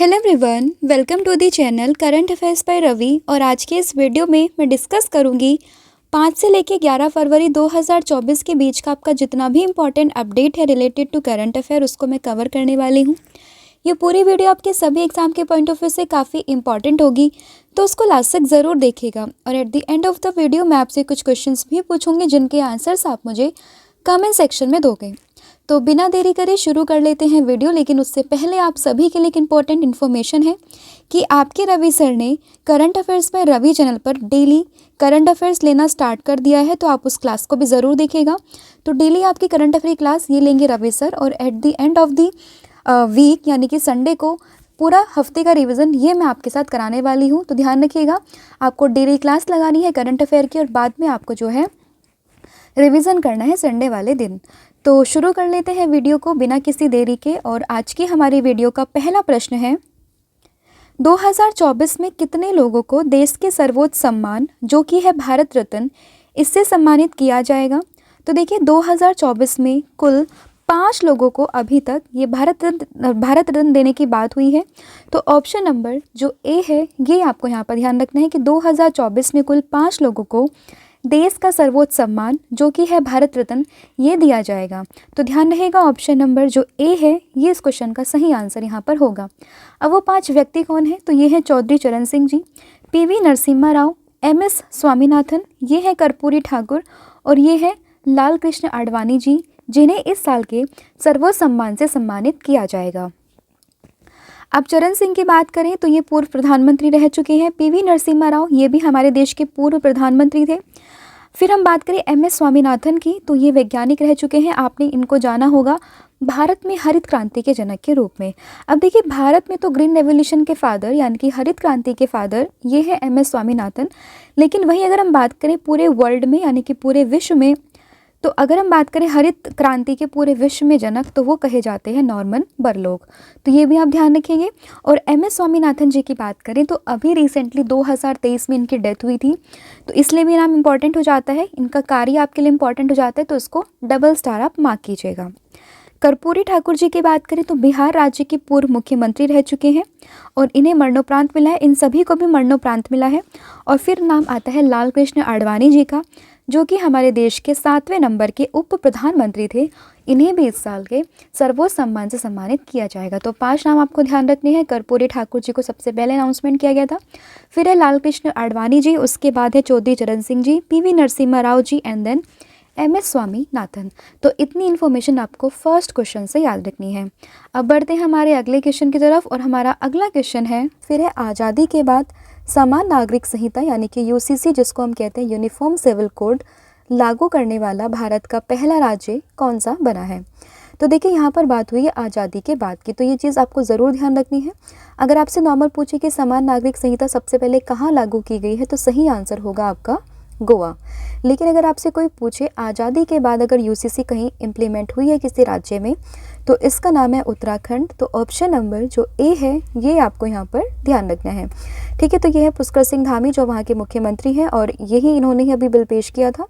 Hello everyone, welcome to the channel current affairs by Ravi. और आज के इस वीडियो में मैं डिस्कस करूंगी 5 से लेकर 11 फरवरी 2024 के बीच का आपका जितना भी इम्पोर्टेंट अपडेट है रिलेटेड टू करंट अफेयर, उसको मैं कवर करने वाली हूं। ये पूरी वीडियो आपके सभी एग्जाम के पॉइंट ऑफ व्यू से काफ़ी इंपॉर्टेंट होगी, तो उसको लास्ट तक ज़रूर देखिएगा। और at the end of the video मैं आपसे कुछ क्वेश्चंस भी पूछूंगी जिनके आंसर्स आप मुझे कमेंट सेक्शन में दोगे। तो बिना देरी करे शुरू कर लेते हैं वीडियो। लेकिन उससे पहले आप सभी के लिए एक इम्पॉर्टेंट इन्फॉर्मेशन है कि आपके रवि सर ने करंट अफेयर्स पर रवि चैनल पर डेली करंट अफेयर्स लेना स्टार्ट कर दिया है, तो आप उस क्लास को भी ज़रूर देखिएगा। तो डेली आपकी करंट अफेयर क्लास ये लेंगे रवि सर, और at the end of the week यानी कि संडे को पूरा हफ्ते का रिवीजन ये मैं आपके साथ कराने वाली हूँ। तो ध्यान रखिएगा, आपको डेली क्लास लगानी है करंट अफेयर की, और बाद में आपको जो है रिवीजन करना है संडे वाले दिन। तो शुरू कर लेते हैं वीडियो को बिना किसी देरी के। और आज की हमारी वीडियो का पहला प्रश्न है, 2024 में कितने लोगों को देश के सर्वोच्च सम्मान जो कि है भारत रत्न, इससे सम्मानित किया जाएगा? तो देखिए 2024 में कुल 5 लोगों को अभी तक ये भारत रत्न देने की बात हुई है। तो ऑप्शन नंबर जो ए है ये आपको यहाँ पर ध्यान रखना है कि 2024 में कुल 5 लोगों को देश का सर्वोच्च सम्मान जो कि है भारत रत्न ये दिया जाएगा। तो ध्यान रहेगा, ऑप्शन नंबर जो ए है ये इस क्वेश्चन का सही आंसर यहाँ पर होगा। अब वो 5 व्यक्ति कौन है? तो ये हैं चौधरी चरण सिंह जी, पीवी नरसिम्हा राव, एमएस स्वामीनाथन, ये है कर्पूरी ठाकुर, और ये है लाल कृष्ण आडवाणी जी, जिन्हें इस साल के सर्वोच्च सम्मान से सम्मानित किया जाएगा। अब चरण सिंह की बात करें तो ये पूर्व प्रधानमंत्री रह चुके हैं। पीवी नरसिम्हा राव ये भी हमारे देश के पूर्व प्रधानमंत्री थे। फिर हम बात करें एमएस स्वामीनाथन की, तो ये वैज्ञानिक रह चुके हैं, आपने इनको जाना होगा भारत में हरित क्रांति के जनक के रूप में। अब देखिए भारत में तो ग्रीन रेवोल्यूशन के फादर यानी कि हरित क्रांति के फादर ये है एमएस स्वामीनाथन, लेकिन वहीं अगर हम बात करें पूरे वर्ल्ड में यानी कि पूरे विश्व में, तो अगर हम बात करें हरित क्रांति के पूरे विश्व में जनक, तो वो कहे जाते हैं नॉर्मन बोरलॉग। तो ये भी आप ध्यान रखेंगे। और एमएस स्वामीनाथन जी की बात करें तो अभी रिसेंटली 2023 में इनकी डेथ हुई थी, तो इसलिए भी नाम इंपॉर्टेंट हो जाता है, इनका कार्य आपके लिए इंपॉर्टेंट हो जाता है, तो इसको डबल स्टार आप मार्क कीजिएगा। कर्पूरी ठाकुर जी की बात करें तो बिहार राज्य के पूर्व मुख्यमंत्री रह चुके हैं और इन्हें मरणोपरांत मिला है, इन सभी को भी मरणोपरांत मिला है। और फिर नाम आता है लाल कृष्ण आडवाणी जी का, जो कि हमारे देश के 7वें नंबर के उप प्रधानमंत्री थे, इन्हें भी इस साल के सर्वोच्च सम्मान से सम्मानित किया जाएगा। तो 5 नाम आपको ध्यान रखने हैं। कर्पूरी ठाकुर जी को सबसे पहले अनाउंसमेंट किया गया था, फिर है लाल कृष्ण आडवाणी जी, उसके बाद है Chaudhary Charan Singh ji, PV Narasimha Rao ji, and then MS Swaminathan. तो इतनी इन्फॉर्मेशन आपको फर्स्ट क्वेश्चन से याद रखनी है। अब बढ़ते हैं हमारे अगले क्वेश्चन की तरफ, और हमारा अगला क्वेश्चन है, फिर है आज़ादी के बाद समान नागरिक संहिता यानी कि यूसीसी जिसको हम कहते हैं यूनिफॉर्म सिविल कोड लागू करने वाला भारत का पहला राज्य कौन सा बना है? तो देखिए यहाँ पर बात हुई है आज़ादी के बाद की, तो ये चीज़ आपको ज़रूर ध्यान रखनी है। अगर आपसे नॉर्मल पूछे कि समान नागरिक संहिता सबसे पहले कहाँ लागू की गई है, तो सही आंसर होगा आपका गोवा। लेकिन अगर आपसे कोई पूछे आज़ादी के बाद अगर यूसीसी कहीं इम्प्लीमेंट हुई है किसी राज्य में, तो इसका नाम है उत्तराखंड। तो ऑप्शन नंबर जो ए है ये आपको यहाँ पर ध्यान रखना है। ठीक है, तो ये है पुष्कर सिंह धामी जो वहाँ के मुख्यमंत्री हैं, और यही इन्होंने ही अभी बिल पेश किया था,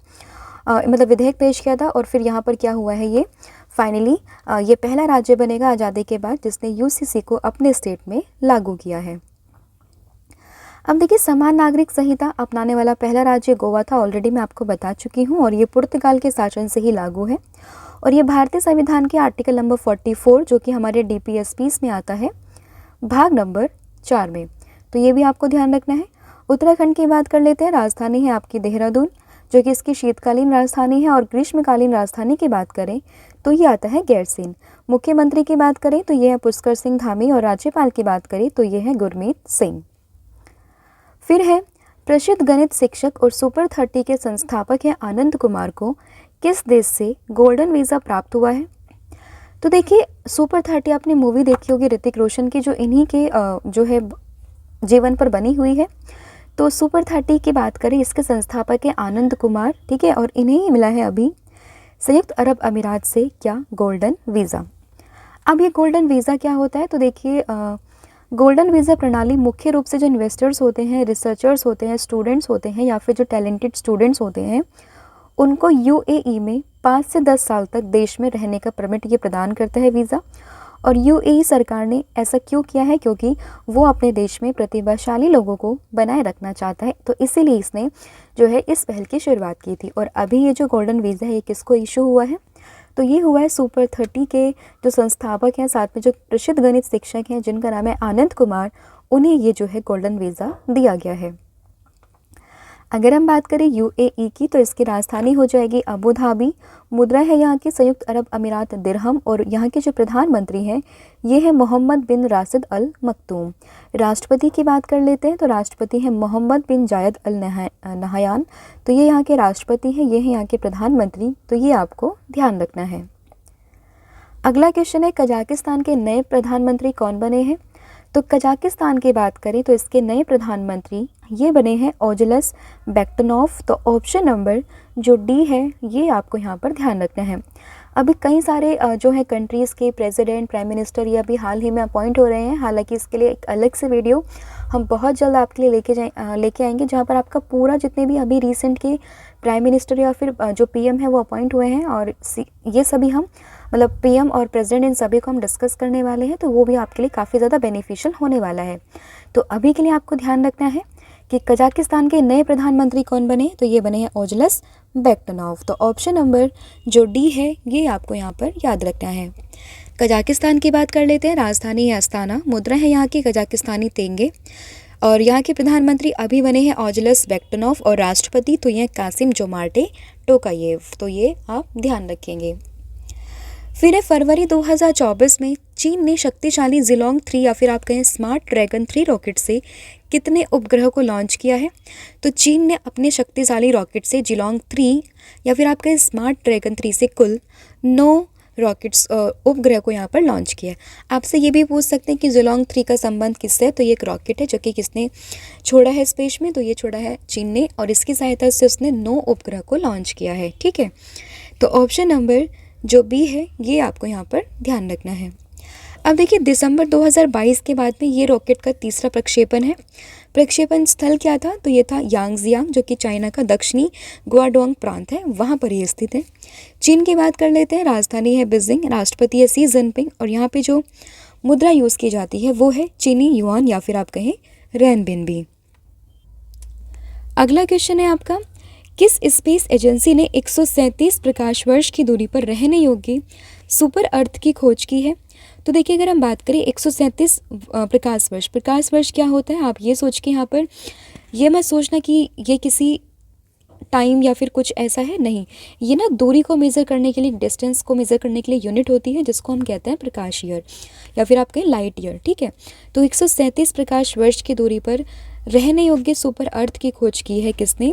मतलब विधेयक पेश किया था। और फिर यहाँ पर क्या हुआ है, ये फाइनली ये पहला राज्य बनेगा आज़ादी के बाद जिसने यूसीसी को अपने स्टेट में लागू किया है। अब देखिए समान नागरिक संहिता अपनाने वाला पहला राज्य गोवा था, ऑलरेडी मैं आपको बता चुकी हूँ, और ये पुर्तगाल के शासन से ही लागू है। और ये भारतीय संविधान के आर्टिकल नंबर 44 जो कि हमारे डीपीएसपीस में आता है भाग नंबर 4 में, तो ये भी आपको ध्यान रखना है। उत्तराखंड की बात कर लेते हैं, राजधानी है आपकी देहरादून जो कि इसकी शीतकालीन राजधानी है, और ग्रीष्मकालीन राजधानी की बात करें तो ये आता है गैरसैंण। मुख्यमंत्री की बात करें तो ये है पुष्कर सिंह धामी, और राज्यपाल की बात करें तो ये है गुरमीत सिंह। फिर है प्रसिद्ध गणित शिक्षक और सुपर 30 के संस्थापक हैं आनंद कुमार को किस देश से गोल्डन वीज़ा प्राप्त हुआ है? तो देखिए सुपर 30 आपने मूवी देखी होगी ऋतिक रोशन की, जो इन्हीं के जो है जीवन पर बनी हुई है। तो सुपर 30 की बात करें, इसके संस्थापक है आनंद कुमार, ठीक है, और इन्हें ही मिला है अभी संयुक्त अरब अमीरात से क्या गोल्डन वीज़ा। अब ये गोल्डन वीज़ा क्या होता है? तो देखिए गोल्डन वीज़ा प्रणाली मुख्य रूप से जो इन्वेस्टर्स होते हैं, रिसर्चर्स होते हैं, स्टूडेंट्स होते हैं, या फिर जो टैलेंटेड स्टूडेंट्स होते हैं, उनको यूएई में 5 से 10 साल तक देश में रहने का परमिट ये प्रदान करता है वीज़ा। और यूएई सरकार ने ऐसा क्यों किया है? क्योंकि वो अपने देश में प्रतिभाशाली लोगों को बनाए रखना चाहता है, तो इसीलिए इसने जो है इस पहल की शुरुआत की थी। और अभी ये जो गोल्डन वीज़ा है ये किसको इशू हुआ है? तो ये हुआ है सुपर 30 के जो संस्थापक हैं, साथ में जो प्रसिद्ध गणित शिक्षक हैं जिनका नाम है आनंद कुमार, उन्हें ये जो है गोल्डन वीज़ा दिया गया है। अगर हम बात करें यूएई की, तो इसकी राजधानी हो जाएगी अबू धाबी। मुद्रा है यहाँ की संयुक्त अरब अमीरात दिरहम। और यहाँ के जो प्रधानमंत्री हैं ये है मोहम्मद बिन राशिद अल मखदूम। राष्ट्रपति की बात कर लेते हैं, तो राष्ट्रपति हैं मोहम्मद बिन जायद अल नहयान। तो ये यहाँ के राष्ट्रपति हैं, ये हैं यहाँ के प्रधानमंत्री, तो ये आपको ध्यान रखना है। अगला क्वेश्चन है, कजाकिस्तान के नए प्रधानमंत्री कौन बने हैं? तो कजाकिस्तान की बात करें तो इसके नए प्रधानमंत्री ये बने हैं ओजलस बेक्तनोव। तो ऑप्शन नंबर जो डी है ये आपको यहाँ पर ध्यान रखना है। अभी कई सारे जो है कंट्रीज़ के प्रेसिडेंट, प्राइम मिनिस्टर ये अभी हाल ही में अपॉइंट हो रहे हैं। हालांकि इसके लिए एक अलग से वीडियो हम बहुत जल्द आपके लिए लेके आएंगे, जहाँ पर आपका पूरा जितने भी अभी रिसेंट के प्राइम मिनिस्टर या फिर जो पीएम है वो अपॉइंट हुए हैं, और ये सभी हम मतलब पीएम और प्रेसिडेंट इन सभी को हम डिस्कस करने वाले हैं, तो वो भी आपके लिए काफ़ी ज़्यादा बेनिफिशियल होने वाला है। तो अभी के लिए आपको ध्यान रखना है कि कजाकिस्तान के नए प्रधानमंत्री कौन बने? तो ये बने हैं ओजलस बेक्तनोव। तो ऑप्शन नंबर जो डी है ये आपको यहाँ पर याद रखना है। कजाकिस्तान की बात कर लेते हैं। राजधानी है अस्ताना। मुद्रा है यहाँ की कजाकिस्तानी तेंगे। और यहाँ के प्रधानमंत्री अभी बने हैं ओजलस बेक्तनोव। और राष्ट्रपति तो ये कासिम जोमार्टे टोकायेव। तो ये आप ध्यान रखेंगे। फिर फरवरी 2024 में चीन ने शक्तिशाली जिलोंग 3 या फिर आप कहें स्मार्ट ड्रैगन 3 रॉकेट से कितने उपग्रह को लॉन्च किया है? तो चीन ने अपने शक्तिशाली रॉकेट से जिलोंग 3 या फिर आप कहें स्मार्ट ड्रैगन 3 से कुल 9 रॉकेट्स उपग्रह को यहाँ पर लॉन्च किया है। आपसे ये भी पूछ सकते हैं कि जिलोंग 3 का संबंध किससे है? तो ये एक रॉकेट है जो कि किसने छोड़ा है स्पेस में? तो ये छोड़ा है चीन ने, और इसकी सहायता से उसने 9 उपग्रह को लॉन्च किया है। ठीक है, तो ऑप्शन नंबर जो बी है ये आपको यहाँ पर ध्यान रखना है। अब देखिए दिसंबर 2022 के बाद में ये रॉकेट का तीसरा प्रक्षेपण है। प्रक्षेपण स्थल क्या था? तो ये था यांगजियांग, जो कि चाइना का दक्षिणी गुआडोंग प्रांत है, वहाँ पर ये स्थित है। चीन की बात कर लेते हैं। राजधानी है बीजिंग। राष्ट्रपति है शी जिनपिंग। और यहाँ पे जो मुद्रा यूज़ की जाती है वो है चीनी युआन या फिर आप कहें रेनबिनबी। अगला क्वेश्चन है आपका, किस स्पेस एजेंसी ने 137 प्रकाश वर्ष की दूरी पर रहने योग्य सुपर अर्थ की खोज की है? तो देखिए अगर हम बात करें 137 प्रकाश वर्ष क्या होता है? आप ये सोच के यहाँ पर ये मत सोचना कि ये किसी टाइम या फिर कुछ ऐसा है, नहीं। ये ना दूरी को मेज़र करने के लिए, डिस्टेंस को मेज़र करने के लिए यूनिट होती है जिसको हम कहते हैं प्रकाश ईयर या फिर आप कहें लाइट ईयर। ठीक है, तो 137 प्रकाश वर्ष की दूरी पर रहने योग्य सुपर अर्थ की खोज की है किसने?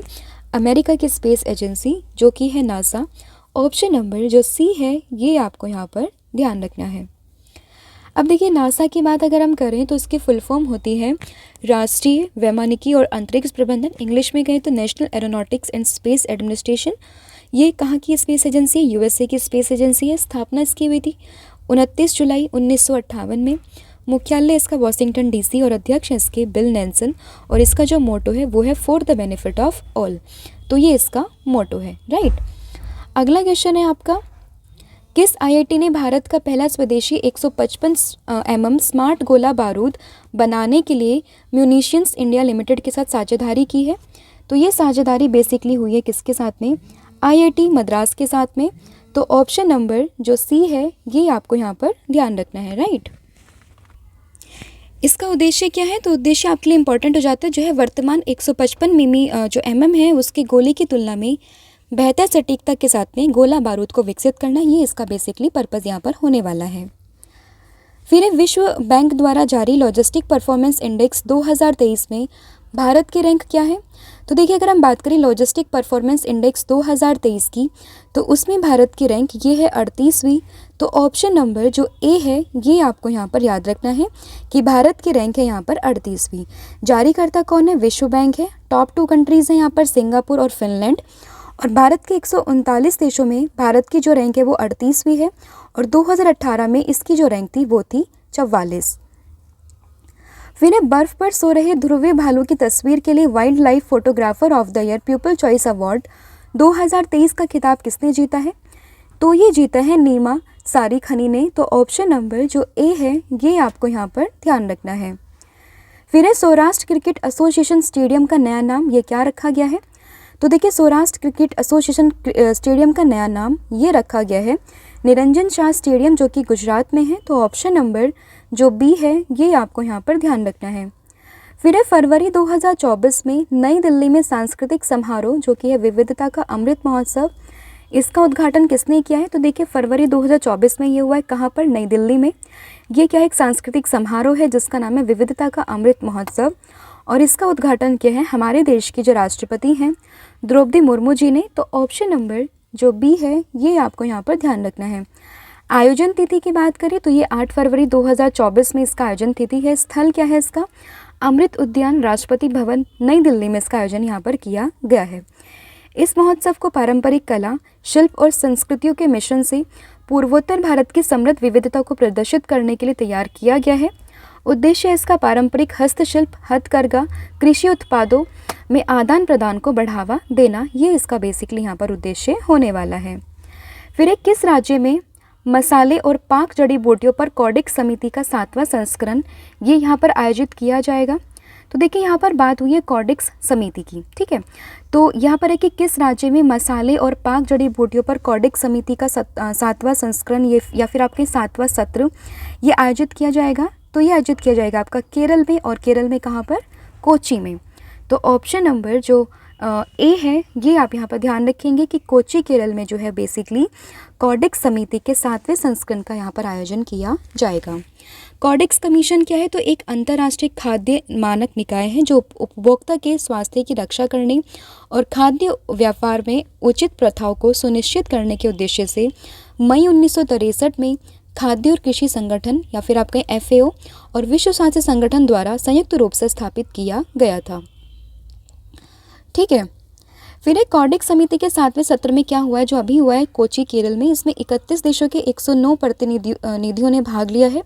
अमेरिका की स्पेस एजेंसी जो कि है नासा। ऑप्शन नंबर जो सी है ये आपको यहाँ पर ध्यान रखना है। अब देखिए नासा की बात अगर हम करें तो इसकी फुल फॉर्म होती है राष्ट्रीय वैमानिकी और अंतरिक्ष प्रबंधन। इंग्लिश में कहें तो national aeronautics and space administration. ये कहाँ की स्पेस एजेंसी है? यूएसए की स्पेस एजेंसी है। स्थापना इसकी हुई थी 29 जुलाई 1958 में। मुख्यालय इसका वॉशिंगटन डीसी और अध्यक्ष हैं इसके बिल नेल्सन। और इसका जो मोटो है वो है for the benefit of all. तो ये इसका मोटो है, राइट। अगला क्वेश्चन है आपका, किस आईआईटी ने भारत का पहला स्वदेशी 155 mm स्मार्ट गोला बारूद बनाने के लिए म्यूनिशंस इंडिया लिमिटेड के साथ साझेदारी की है? तो ये साझेदारी बेसिकली हुई है किसके साथ में? आईआईटी मद्रास के साथ में। तो ऑप्शन नंबर जो सी है ये आपको यहाँ पर ध्यान रखना है, राइट। इसका उद्देश्य क्या है? तो उद्देश्य आपके लिए इंपॉर्टेंट हो जाता है, जो है वर्तमान 155 मिमी जो mm है उसके गोले की तुलना में बेहतर सटीकता के साथ में गोला बारूद को विकसित करना, ये इसका बेसिकली पर्पज़ यहाँ पर होने वाला है। फिर विश्व बैंक द्वारा जारी लॉजिस्टिक परफॉर्मेंस इंडेक्स 2023 में भारत की रैंक क्या है? तो देखिए अगर हम बात करें लॉजिस्टिक परफॉर्मेंस इंडेक्स 2023 की, तो उसमें भारत की रैंक ये है 38वीं। तो ऑप्शन नंबर जो ए है ये आपको यहाँ पर याद रखना है कि भारत की रैंक है यहाँ पर 38वीं। जारीकर्ता कौन है? विश्व बैंक है। टॉप 2 कंट्रीज़ हैं यहाँ पर सिंगापुर और फिनलैंड। और भारत के 139 देशों में भारत की जो रैंक है वो 38वीं है। और 2018 में इसकी जो रैंक थी वो थी 44। फिर बर्फ पर सो रहे ध्रुवीय भालू की तस्वीर के लिए wild life photographer of the year people choice award 2023 का खिताब किसने जीता है? तो ये जीता है नीमा सारी खनी ने, तो ऑप्शन नंबर जो ए है ये आपको यहाँ पर ध्यान रखना है। फिर है सौराष्ट्र क्रिकेट एसोसिएशन स्टेडियम का नया नाम ये क्या रखा गया है? तो देखिए सौराष्ट्र क्रिकेट एसोसिएशन स्टेडियम का नया नाम ये रखा गया है निरंजन शाह स्टेडियम, जो कि गुजरात में है। तो ऑप्शन नंबर जो बी है ये आपको यहाँ पर ध्यान रखना है। फिर है फरवरी 2024 में नई दिल्ली में सांस्कृतिक समारोह जो कि है विविधता का अमृत महोत्सव, इसका उद्घाटन किसने किया है? तो देखिए फरवरी 2024 में ये हुआ है, कहाँ पर? नई दिल्ली में। ये क्या है? एक सांस्कृतिक समारोह है जिसका नाम है विविधता का अमृत महोत्सव, और इसका उद्घाटन किया है हमारे देश की जो राष्ट्रपति हैं द्रौपदी मुर्मू जी ने। तो ऑप्शन नंबर जो बी है ये आपको यहाँ पर ध्यान रखना है। आयोजन तिथि की बात करें तो ये 8 फरवरी 2024 में इसका आयोजन तिथि है। स्थल क्या है इसका? अमृत उद्यान, राष्ट्रपति भवन, नई दिल्ली में इसका आयोजन यहाँ पर किया गया है। इस महोत्सव को पारंपरिक कला, शिल्प और संस्कृतियों के मिश्रण से पूर्वोत्तर भारत की समृद्ध विविधता को प्रदर्शित करने के लिए तैयार किया गया है। उद्देश्य इसका पारंपरिक हस्तशिल्प, हथकरघा, कृषि उत्पादों में आदान प्रदान को बढ़ावा देना, ये इसका बेसिकली यहाँ पर उद्देश्य होने वाला है। फिर एक किस राज्य में मसाले और पाक जड़ी बूटियों पर कॉडेक्स समिति का 7वां संस्करण ये यहाँ पर आयोजित किया जाएगा? तो देखिए यहाँ पर बात हुई है कॉडेक्स समिति की, ठीक है। तो यहाँ पर है कि किस राज्य में मसाले और पाक जड़ी बूटियों पर कॉडेक्स समिति का 7वां संस्करण ये या फिर आपके 7वां सत्र ये आयोजित किया जाएगा? तो ये आयोजित किया जाएगा आपका केरल में, और केरल में कहाँ पर? कोच्चि में। तो ऑप्शन नंबर जो ए है ये आप यहाँ पर ध्यान रखेंगे कि कोच्चि केरल में जो है बेसिकली कॉडेक्स समिति के 7वें संस्करण का यहाँ पर आयोजन किया जाएगा। कॉडेक्स कमीशन क्या है? तो एक अंतर्राष्ट्रीय खाद्य मानक निकाय है जो उपभोक्ता के स्वास्थ्य की रक्षा करने और खाद्य व्यापार में उचित प्रथाओं को सुनिश्चित करने के उद्देश्य से मई 1963 में खाद्य और कृषि संगठन या फिर आपका FAO और विश्व स्वास्थ्य संगठन द्वारा संयुक्त रूप से स्थापित किया गया था, ठीक है। फिर एक कॉडेक्स समिति के 7वें सत्र में क्या हुआ है जो अभी हुआ है कोच्चि केरल में? इसमें 31 देशों के 109 प्रतिनिधियों ने भाग लिया है,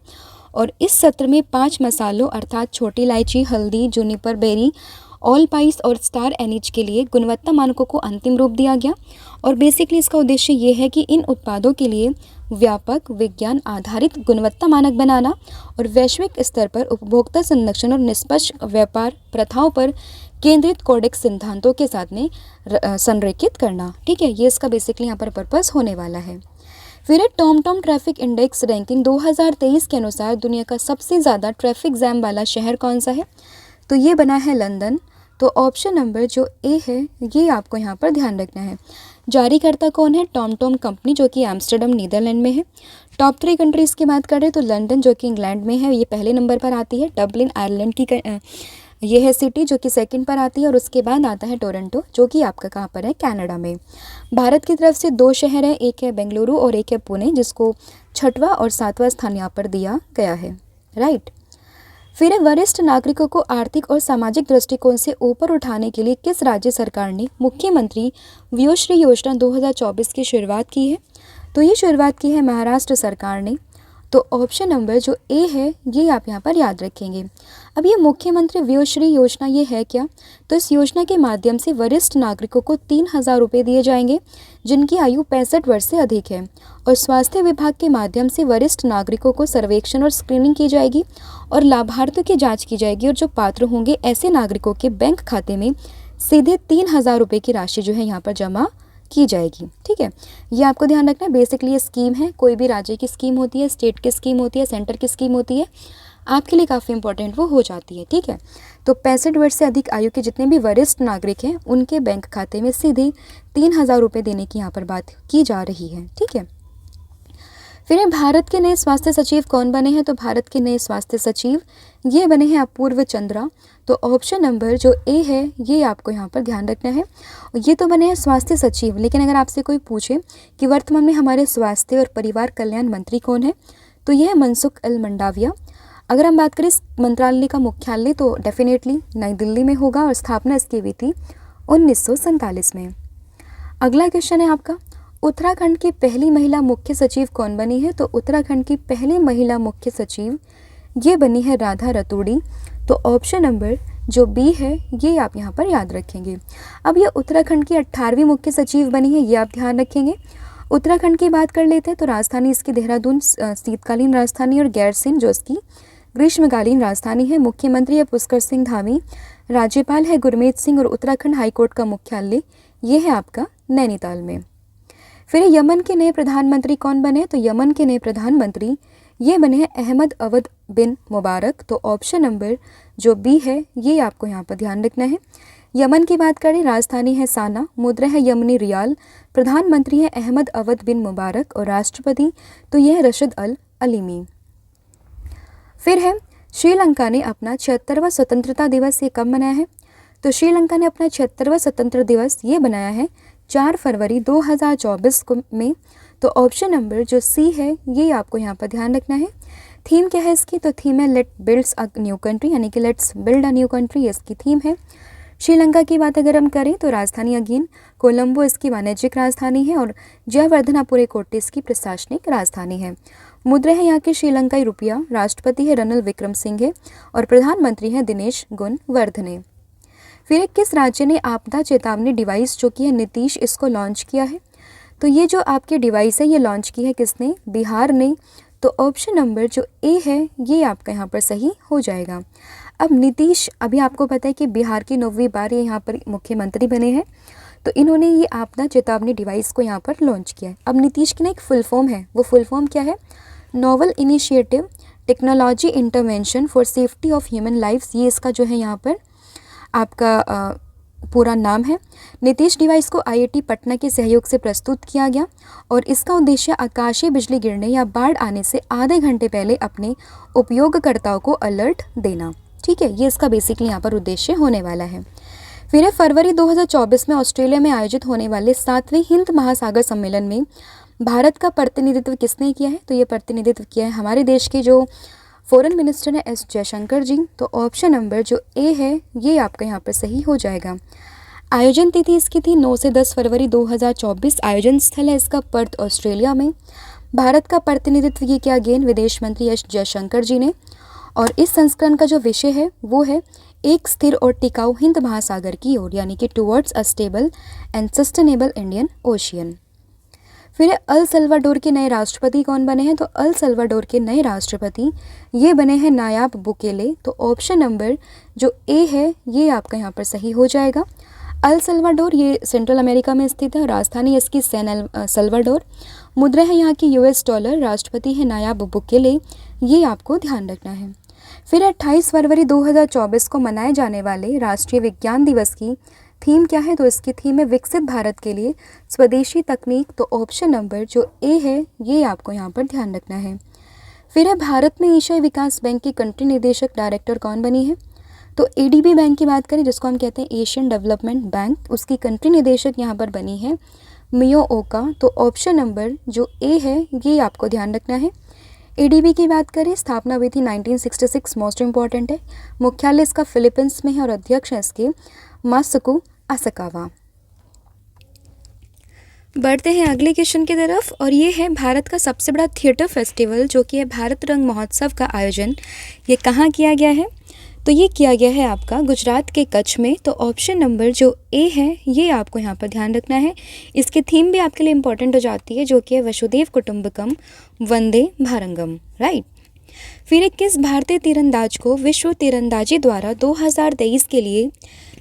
और इस सत्र में 5 मसालों अर्थात छोटी इलायची, हल्दी, जूनिपर बेरी, ऑल पाइस और स्टार एनिज के लिए गुणवत्ता मानकों को अंतिम रूप दिया गया। और बेसिकली इसका उद्देश्य ये है कि इन उत्पादों के लिए व्यापक विज्ञान आधारित गुणवत्ता मानक बनाना और वैश्विक स्तर पर उपभोक्ता संरक्षण और निष्पक्ष व्यापार प्रथाओं पर केंद्रित कॉडेक्स सिद्धांतों के साथ में संरेखित करना, ठीक है। ये इसका बेसिकली यहाँ पर पर्पस होने वाला है। फिर टॉमटॉम ट्रैफिक इंडेक्स रैंकिंग 2023 के अनुसार दुनिया का सबसे ज़्यादा ट्रैफिक जैम वाला शहर कौन सा है? तो ये बना है लंदन। तो ऑप्शन नंबर जो ए है ये आपको यहाँ पर ध्यान रखना है। जारीकर्ता कौन है? टॉमटॉम कंपनी जो कि एम्स्टर्डम नीदरलैंड में है। टॉप 3 कंट्रीज़ की बात करें तो लंदन जो कि इंग्लैंड में है ये पहले नंबर पर आती है। डबलिन आयरलैंड की ये है सिटी जो कि सेकंड पर आती है, और उसके बाद आता है टोरंटो जो कि आपका कहाँ पर है? कनाडा में। भारत की तरफ से 2 शहर हैं, एक है बेंगलुरु और एक है पुणे, जिसको 6वां और 7वां स्थान यहाँ पर दिया गया है, राइट। फिर वरिष्ठ नागरिकों को आर्थिक और सामाजिक दृष्टिकोण से ऊपर उठाने के लिए किस राज्य सरकार ने मुख्यमंत्री व्योश्री योजना 2024 की शुरुआत की है? तो ये शुरुआत की है महाराष्ट्र सरकार ने। तो ऑप्शन नंबर जो ए है ये आप यहाँ पर याद रखेंगे। अब ये मुख्यमंत्री व्योश्री योजना ये है क्या? तो इस योजना के माध्यम से वरिष्ठ नागरिकों को 3,000 रुपये दिए जाएंगे जिनकी आयु 65 वर्ष से अधिक है, और स्वास्थ्य विभाग के माध्यम से वरिष्ठ नागरिकों को सर्वेक्षण और स्क्रीनिंग की जाएगी और लाभार्थियों की जाँच की जाएगी, और जो पात्र होंगे ऐसे नागरिकों के बैंक खाते में सीधे 3,000 रुपये की राशि जो है यहाँ पर जमा की जाएगी, ठीक है। ये आपको ध्यान रखना है। बेसिकली ये स्कीम है, कोई भी राज्य की स्कीम होती है, स्टेट की स्कीम होती है, सेंटर की स्कीम होती है, आपके लिए काफ़ी इंपॉर्टेंट वो हो जाती है, ठीक है। तो 65 वर्ष से अधिक आयु के जितने भी वरिष्ठ नागरिक हैं उनके बैंक खाते में सीधे 3,000 रुपये देने की यहाँ पर बात की जा रही है, ठीक है। फिर भारत के नए स्वास्थ्य सचिव कौन बने हैं? तो भारत के नए स्वास्थ्य सचिव ये बने हैं अपूर्व चंद्रा। तो ऑप्शन नंबर जो ए है ये आपको यहाँ पर ध्यान रखना है। ये तो बने हैं स्वास्थ्य सचिव, लेकिन अगर आपसे कोई पूछे कि वर्तमान में हमारे स्वास्थ्य और परिवार कल्याण मंत्री कौन है, तो ये है मनसुख एल मंडाविया। अगर हम बात करें इस मंत्रालय का मुख्यालय तो डेफिनेटली नई दिल्ली में होगा, और स्थापना इसकी हुई थी 1947 में। अगला क्वेश्चन है आपका, उत्तराखंड की पहली महिला मुख्य सचिव कौन बनी है? तो उत्तराखंड की पहली महिला मुख्य सचिव ये बनी है राधा रतूड़ी। तो ऑप्शन नंबर जो बी है ये आप यहाँ पर याद रखेंगे। अब ये उत्तराखंड की 18वीं मुख्य सचिव बनी है, ये आप ध्यान रखेंगे। उत्तराखंड की बात कर लेते हैं तो राजधानी इसकी देहरादून शीतकालीन राजधानी और गैरसैंण जो इसकी ग्रीष्मकालीन राजधानी है। मुख्यमंत्री है पुष्कर सिंह धामी, राज्यपाल है गुरमीत सिंह और उत्तराखंड हाईकोर्ट का मुख्यालय ये है आपका नैनीताल में। फिर यमन के नए प्रधानमंत्री कौन बने? तो यमन के नए प्रधानमंत्री ये बने हैं अहमद अवद बिन मुबारक। तो ऑप्शन नंबर जो बी है ये आपको यहाँ पर ध्यान रखना है। यमन की बात करें, राजधानी है साना, मुद्रा है यमनी रियाल, प्रधानमंत्री है अहमद अवद बिन मुबारक और राष्ट्रपति तो यह है रशद अल अलीमी। फिर है श्रीलंका ने अपना 76वां स्वतंत्रता दिवस ये कब मनाया है? तो श्रीलंका ने अपना 76वां स्वतंत्रता दिवस ये बनाया है 4 फरवरी 2024 को में। तो ऑप्शन नंबर जो सी है ये आपको यहाँ पर ध्यान रखना है। थीम क्या है इसकी? तो थीम है let builds a new country, यानी कि let's build a new country, ये इसकी थीम है। श्रीलंका की बात अगर हम करें तो राजधानी अगेन कोलंबो इसकी वाणिज्यिक राजधानी है और जयवर्धनापुरे कोटे इसकी प्रशासनिक राजधानी है। मुद्रा है यहाँ की श्रीलंकाई रुपया, राष्ट्रपति है रणल विक्रमसिंघे और प्रधानमंत्री है दिनेश गुणवर्धने। फिर किस राज्य ने आपदा चेतावनी डिवाइस जो कि है नीतीश इसको लॉन्च किया है? तो ये जो आपकी डिवाइस है ये लॉन्च की है किसने? बिहार ने। तो ऑप्शन नंबर जो ए है ये आपका यहाँ पर सही हो जाएगा। अब नीतीश, अभी आपको पता है कि बिहार की 9वीं बार ये यहाँ पर मुख्यमंत्री बने हैं, तो इन्होंने ये आपदा चेतावनी डिवाइस को यहाँ पर लॉन्च किया है। अब नीतीश की ना एक फुल फॉर्म है, वो फुल फॉर्म क्या है? Novel initiative technology intervention for safety of human lifes, ये इसका जो है यहाँ पर आपका पूरा नाम है। नीतीश डिवाइस को आईआईटी पटना के सहयोग से प्रस्तुत किया गया और इसका उद्देश्य आकाशीय बिजली गिरने या बाढ़ आने से आधे घंटे पहले अपने उपयोगकर्ताओं को अलर्ट देना। ठीक है, ये इसका बेसिकली यहाँ पर उद्देश्य होने वाला है। फिर है फरवरी 2024 में ऑस्ट्रेलिया में आयोजित होने वाले 7वें हिंद महासागर सम्मेलन में भारत का प्रतिनिधित्व किसने किया है? तो ये प्रतिनिधित्व किया है हमारे देश के जो फॉरेन मिनिस्टर है एस जयशंकर जी। तो ऑप्शन नंबर जो ए है ये आपका यहाँ पर सही हो जाएगा। आयोजन तिथि इसकी थी 9 से 10 फरवरी 2024। आयोजन स्थल है इसका पर्थ ऑस्ट्रेलिया में। भारत का प्रतिनिधित्व ये किया अगेन विदेश मंत्री एस जयशंकर जी ने और इस संस्करण का जो विषय है वो है एक स्थिर और टिकाऊ हिंद महासागर की ओर, यानी कि towards a stable and sustainable Indian ocean. फिर अल सल्वाडोर के नए राष्ट्रपति कौन बने हैं? तो अल सल्वाडोर के नए राष्ट्रपति ये बने हैं नायाब बुकेले। तो ऑप्शन नंबर जो ए है ये आपका यहाँ पर सही हो जाएगा। अल सल्वाडोर ये सेंट्रल अमेरिका में स्थित है, राजधानी इसकी सैन सल्वाडोर, मुद्रा है यहाँ की यूएस डॉलर, राष्ट्रपति है नायाब बुकेले, ये आपको ध्यान रखना है। फिर 28 फरवरी 2024 को मनाए जाने वाले राष्ट्रीय विज्ञान दिवस की थीम क्या है? तो इसकी थीम है विकसित भारत के लिए स्वदेशी तकनीक। तो ऑप्शन नंबर जो ए है ये आपको यहाँ पर ध्यान रखना है। फिर है भारत में एशियाई विकास बैंक की कंट्री निदेशक डायरेक्टर कौन बनी है? तो एडीबी बैंक की बात करें जिसको हम कहते हैं एशियन डेवलपमेंट बैंक, उसकी कंट्री निदेशक यहाँ पर बनी है मियो ओका। तो ऑप्शन नंबर जो ए है ये आपको ध्यान रखना है। एडीबी की बात करें, स्थापना हुई थी 1966, मोस्ट इम्पॉर्टेंट है। मुख्यालय इसका फिलीपींस में है और अध्यक्ष है इसके मासुको असाकावा। बढ़ते हैं अगले क्वेश्चन की तरफ और ये है भारत का सबसे बड़ा थिएटर फेस्टिवल जो कि है भारत रंग महोत्सव का आयोजन ये कहाँ किया गया है? तो ये किया गया है आपका गुजरात के कच्छ में। तो ऑप्शन नंबर जो ए है ये आपको यहाँ पर ध्यान रखना है। इसकी थीम भी आपके लिए इम्पोर्टेंट हो जाती है जो कि है वसुधैव कुटुंबकम वंदे भारंगम, राइट। फिर किस भारतीय तीरंदाज को विश्व तीरंदाजी द्वारा 2023 के लिए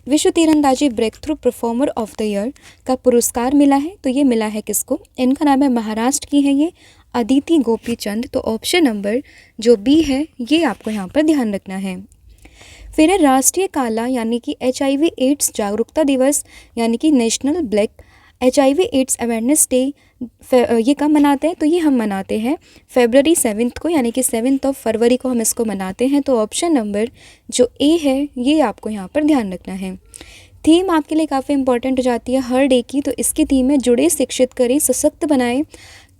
विश्व तीरंदाजी breakthrough performer of the year का पुरस्कार मिला है? तो ये मिला है किसको? इनका नाम है, महाराष्ट्र की है ये, अदिति गोपीचंद। तो ऑप्शन नंबर जो बी है ये आपको यहाँ पर ध्यान रखना है। फिर है राष्ट्रीय काला यानी कि HIV एड्स जागरूकता दिवस यानी कि national black HIV AIDS awareness day ये कब मनाते हैं? तो ये हम मनाते हैं फरवरी 7 को, यानी कि 7 फरवरी को हम इसको मनाते हैं। तो ऑप्शन नंबर जो ए है ये आपको यहाँ पर ध्यान रखना है। थीम आपके लिए काफ़ी इंपॉर्टेंट हो जाती है हर डे की। तो इसकी थीम है जुड़े, शिक्षित करें, सशक्त बनाएं,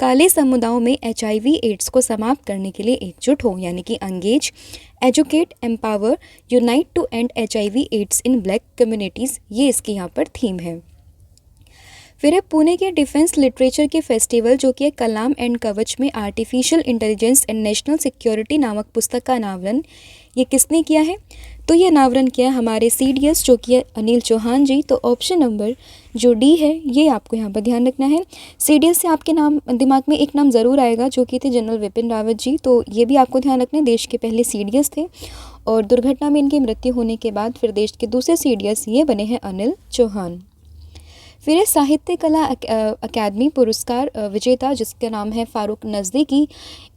काले समुदायों में HIV एड्स को समाप्त करने के लिए एकजुट हो, यानी कि engage, educate, empower, unite to end HIV AIDS in black communities, ये इसकी यहाँ पर थीम है। फिर है पुणे के डिफेंस लिटरेचर के फेस्टिवल जो कि कलाम एंड कवच में artificial intelligence and national security नामक पुस्तक का अनावरण ये किसने किया है? तो ये अनावरण किया हमारे CDS जो कि है अनिल चौहान जी। तो ऑप्शन नंबर जो डी है ये आपको यहाँ पर ध्यान रखना है। CDS से आपके नाम दिमाग में एक नाम ज़रूर आएगा जो कि थे जनरल विपिन रावत जी। तो ये भी आपको ध्यान रखना है, देश के पहले CDS थे और दुर्घटना में इनकी मृत्यु होने के बाद फिर देश के दूसरे CDS ये बने हैं अनिल चौहान। फिर है साहित्य कला अकादमी पुरस्कार विजेता जिसका नाम है फारूक नज़दीकी।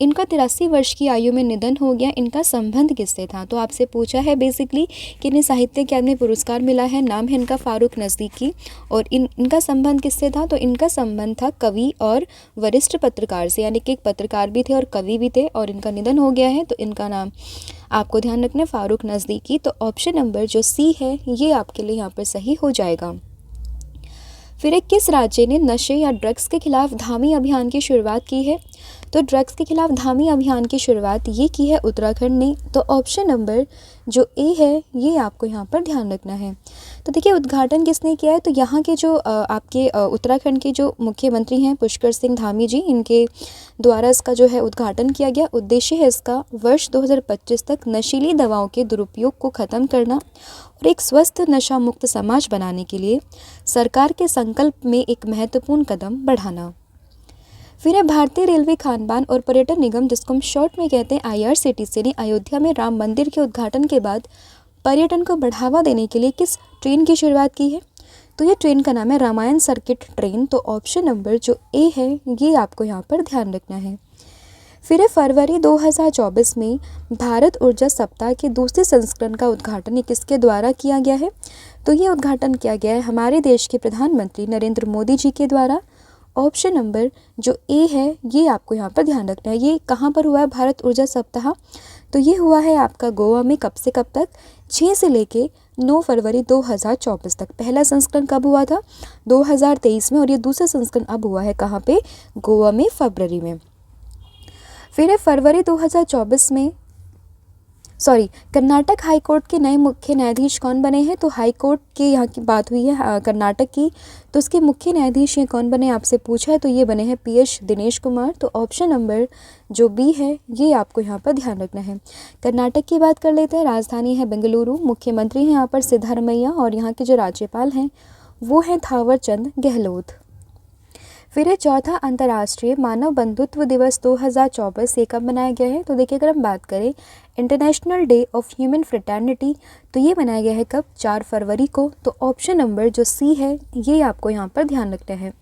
इनका 83 वर्ष की आयु में निधन हो गया। इनका संबंध किससे था? तो आपसे पूछा है बेसिकली कि इन्हें साहित्य अकादमी पुरस्कार मिला है, नाम है इनका फारूक नज़दीकी और इनका संबंध किससे था? तो इनका संबंध था कवि और वरिष्ठ पत्रकार से, यानी कि एक पत्रकार भी थे और कवि भी थे और इनका निधन हो गया है। तो इनका नाम आपको ध्यान रखना है फारूक नज़दीकी। तो ऑप्शन नंबर जो सी है ये आपके लिए यहाँ पर सही हो जाएगा। फिर एक किस राज्य ने नशे या ड्रग्स के खिलाफ धामी अभियान की शुरुआत की है? तो ड्रग्स के खिलाफ धामी अभियान की शुरुआत ये की है उत्तराखंड ने। तो ऑप्शन नंबर जो ए है ये आपको यहाँ पर ध्यान रखना है। तो देखिए उद्घाटन किसने किया है? तो यहाँ के जो आपके उत्तराखंड के जो मुख्यमंत्री हैं पुष्कर सिंह धामी जी, इनके द्वारा इसका जो है उद्घाटन किया गया। उद्देश्य है इसका वर्ष 2025 तक नशीली दवाओं के दुरुपयोग को ख़त्म करना और एक स्वस्थ नशा मुक्त समाज बनाने के लिए सरकार के संकल्प में एक महत्वपूर्ण कदम बढ़ाना। फिर है भारतीय रेलवे खानपान और पर्यटन निगम जिसको हम शॉर्ट में कहते हैं IRCTC ने अयोध्या में राम मंदिर के उद्घाटन के बाद पर्यटन को बढ़ावा देने के लिए किस ट्रेन की शुरुआत की है? तो ये ट्रेन का नाम है रामायण सर्किट ट्रेन। तो ऑप्शन नंबर जो ए है ये आपको यहाँ पर ध्यान रखना है। फिर है फरवरी 2024 में भारत ऊर्जा सप्ताह के दूसरे संस्करण का उद्घाटन किसके द्वारा किया गया है? तो ये उद्घाटन किया गया है हमारे देश के प्रधानमंत्री नरेंद्र मोदी जी के द्वारा। ऑप्शन नंबर जो ए है ये आपको यहाँ पर ध्यान रखना है। ये कहाँ पर हुआ है भारत ऊर्जा सप्ताह? तो ये हुआ है आपका गोवा में। कब से कब तक? 6 से लेके 9 फरवरी 2024 तक। पहला संस्करण कब हुआ था? 2023 में और ये दूसरा संस्करण अब हुआ है कहाँ पे? गोवा में, फरवरी में। फिर है फरवरी 2024 में कर्नाटक हाई कोर्ट के नए मुख्य न्यायाधीश कौन बने हैं? तो हाई कोर्ट के यहाँ की बात हुई है कर्नाटक की, तो उसके मुख्य न्यायाधीश ये कौन बने आपसे पूछा है? तो ये बने हैं PS दिनेश कुमार। तो ऑप्शन नंबर जो बी है ये आपको यहाँ पर ध्यान रखना है। कर्नाटक की बात कर लेते हैं। राजधानी है बेंगलुरु, मुख्यमंत्री हैं यहाँ पर सिद्धारमैया और यहाँ के जो राज्यपाल हैं वो हैं थावर चंद गहलोत। फिर है चौथा अंतर्राष्ट्रीय मानव बंधुत्व दिवस 2024 ये कब मनाया गया है? तो देखिए अगर हम बात करें international day of human fraternity तो ये मनाया गया है कब? 4 फरवरी को। तो ऑप्शन नंबर जो सी है ये आपको यहाँ पर ध्यान रखना है।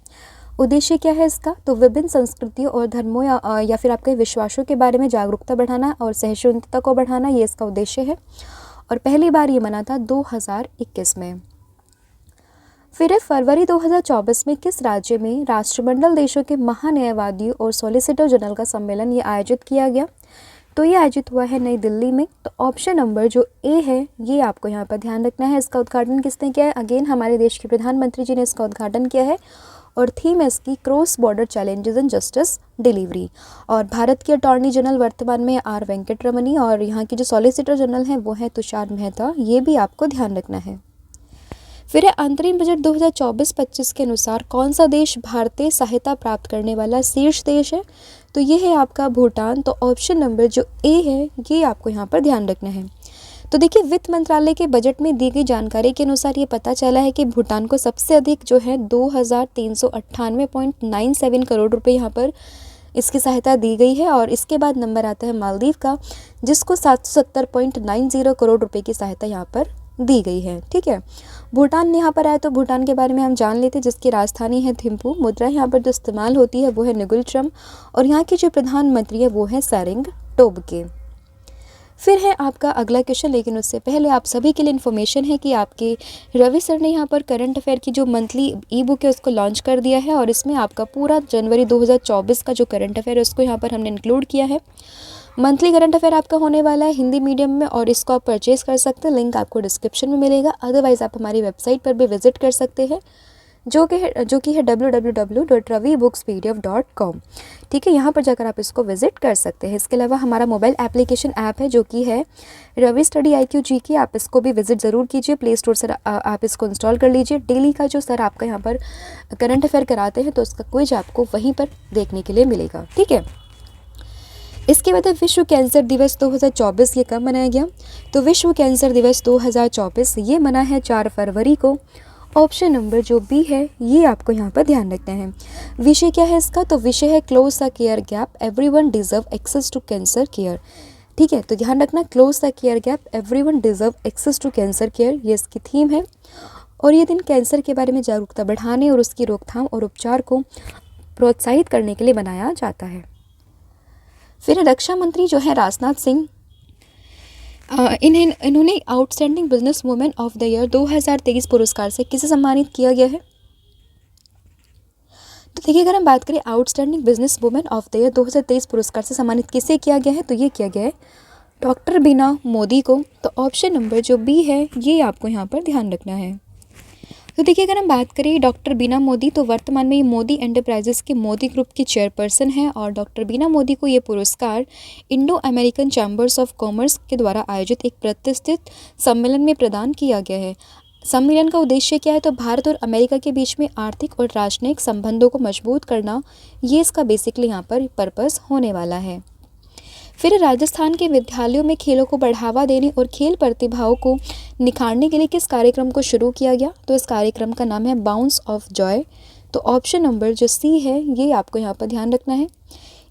उद्देश्य क्या है इसका? तो विभिन्न संस्कृतियों और धर्मों या फिर आपके विश्वासों के बारे में जागरूकता बढ़ाना और सहिष्णुता को बढ़ाना, ये इसका उद्देश्य है और पहली बार ये मना था 2021 में। फिर है फरवरी 2024 में किस राज्य में राष्ट्रमंडल देशों के महान्यायवादियों और सॉलिसिटर जनरल का सम्मेलन ये आयोजित किया गया? तो ये आयोजित हुआ है नई दिल्ली में। तो ऑप्शन नंबर जो ए है ये आपको यहाँ पर ध्यान रखना है। इसका उद्घाटन किसने किया है? अगेन हमारे देश के प्रधानमंत्री जी ने इसका उद्घाटन किया है और थीम है इसकी cross border challenges and justice delivery. और भारत के अटॉर्नी जनरल वर्तमान में R वेंकटरमनी और यहाँ की जो सॉलिसिटर जनरल हैं वो है तुषार मेहता। ये भी आपको ध्यान रखना है। फिर है अंतरिम बजट 2024-25 के अनुसार कौन सा देश भारतीय सहायता प्राप्त करने वाला शीर्ष देश है? तो ये है आपका भूटान। तो ऑप्शन नंबर जो ए है ये आपको यहाँ पर ध्यान रखना है। तो देखिए वित्त मंत्रालय के बजट में दी गई जानकारी के अनुसार ये पता चला है कि भूटान को सबसे अधिक जो है 2398.97 करोड़ रुपए यहाँ पर इसकी सहायता दी गई है और इसके बाद नंबर आता है मालदीव का जिसको 770.90 करोड़ रुपए की सहायता यहाँ पर दी गई है। ठीक है, भूटान यहाँ पर आए तो भूटान के बारे में हम जान लेते हैं जिसकी राजधानी है थिम्पू। मुद्रा यहाँ पर जो इस्तेमाल होती है वो है निगुलट्रम और यहाँ की जो प्रधानमंत्री है वो है सेरिंग टोब्गे। फिर है आपका अगला क्वेश्चन, लेकिन उससे पहले आप सभी के लिए इन्फॉर्मेशन है कि आपके रवि सर ने यहाँ पर करंट अफेयर की जो मंथली ई बुक है उसको लॉन्च कर दिया है और इसमें आपका पूरा जनवरी 2024 का जो करंट अफेयर है उसको यहाँ पर हमने इंक्लूड किया है। मंथली करंट अफेयर आपका होने वाला है हिंदी मीडियम में और इसको आप परचेज़ कर सकते हैं, लिंक आपको डिस्क्रिप्शन में मिलेगा। अदरवाइज़ आप हमारी वेबसाइट पर भी विजिट कर सकते हैं जो कि है www.ravibooksPDF.com। ठीक है, यहाँ पर जाकर आप इसको विजिट कर सकते हैं। इसके अलावा हमारा मोबाइल एप्लीकेशन ऐप है जो कि है रवि स्टडी IQ GK। आप इसको भी विजिट ज़रूर कीजिए, प्ले स्टोर से आप इसको इंस्टॉल कर लीजिए। डेली का जो सर आपका यहाँ पर करंट अफेयर कराते हैं तो उसका क्विज आपको वहीं पर देखने के लिए मिलेगा। ठीक है, इसके बाद है विश्व कैंसर दिवस 2024, ये कब मनाया गया? तो विश्व कैंसर दिवस 2024 ये मना है 4 फरवरी को। ऑप्शन नंबर जो बी है ये आपको यहाँ पर ध्यान रखना है। विषय क्या है इसका? तो विषय है close the care gap, everyone deserve access to cancer care. ठीक है, तो ध्यान रखना, close the care gap, everyone deserve access to cancer care, ये इसकी थीम है। और ये दिन कैंसर के बारे में जागरूकता बढ़ाने और उसकी रोकथाम और उपचार को प्रोत्साहित करने के लिए बनाया जाता है। फिर रक्षा मंत्री जो है राजनाथ सिंह, इन्होंने outstanding business women of the year 2023 पुरस्कार से किसे सम्मानित किया गया है? तो देखिए, अगर हम बात करें outstanding business women of the year 2023 पुरस्कार से सम्मानित किसे किया गया है? तो ये किया गया है डॉक्टर बीना मोदी को। तो ऑप्शन नंबर जो बी है ये आपको यहाँ पर ध्यान रखना है। तो देखिए, अगर हम बात करें डॉक्टर बीना मोदी, तो वर्तमान में ये मोदी एंटरप्राइजेस के मोदी ग्रुप की चेयरपर्सन है। और डॉक्टर बीना मोदी को ये पुरस्कार Indo American chambers of commerce के द्वारा आयोजित एक प्रतिष्ठित सम्मेलन में प्रदान किया गया है। सम्मेलन का उद्देश्य क्या है? तो भारत और अमेरिका के बीच में आर्थिक और राजनयिक संबंधों को मजबूत करना, ये इसका बेसिकली यहाँ पर पर्पस होने वाला है। फिर राजस्थान के विद्यालयों में खेलों को बढ़ावा देने और खेल प्रतिभाओं को निखारने के लिए किस कार्यक्रम को शुरू किया गया? तो इस कार्यक्रम का नाम है बाउंस ऑफ जॉय। तो ऑप्शन नंबर जो सी है ये आपको यहाँ पर ध्यान रखना है।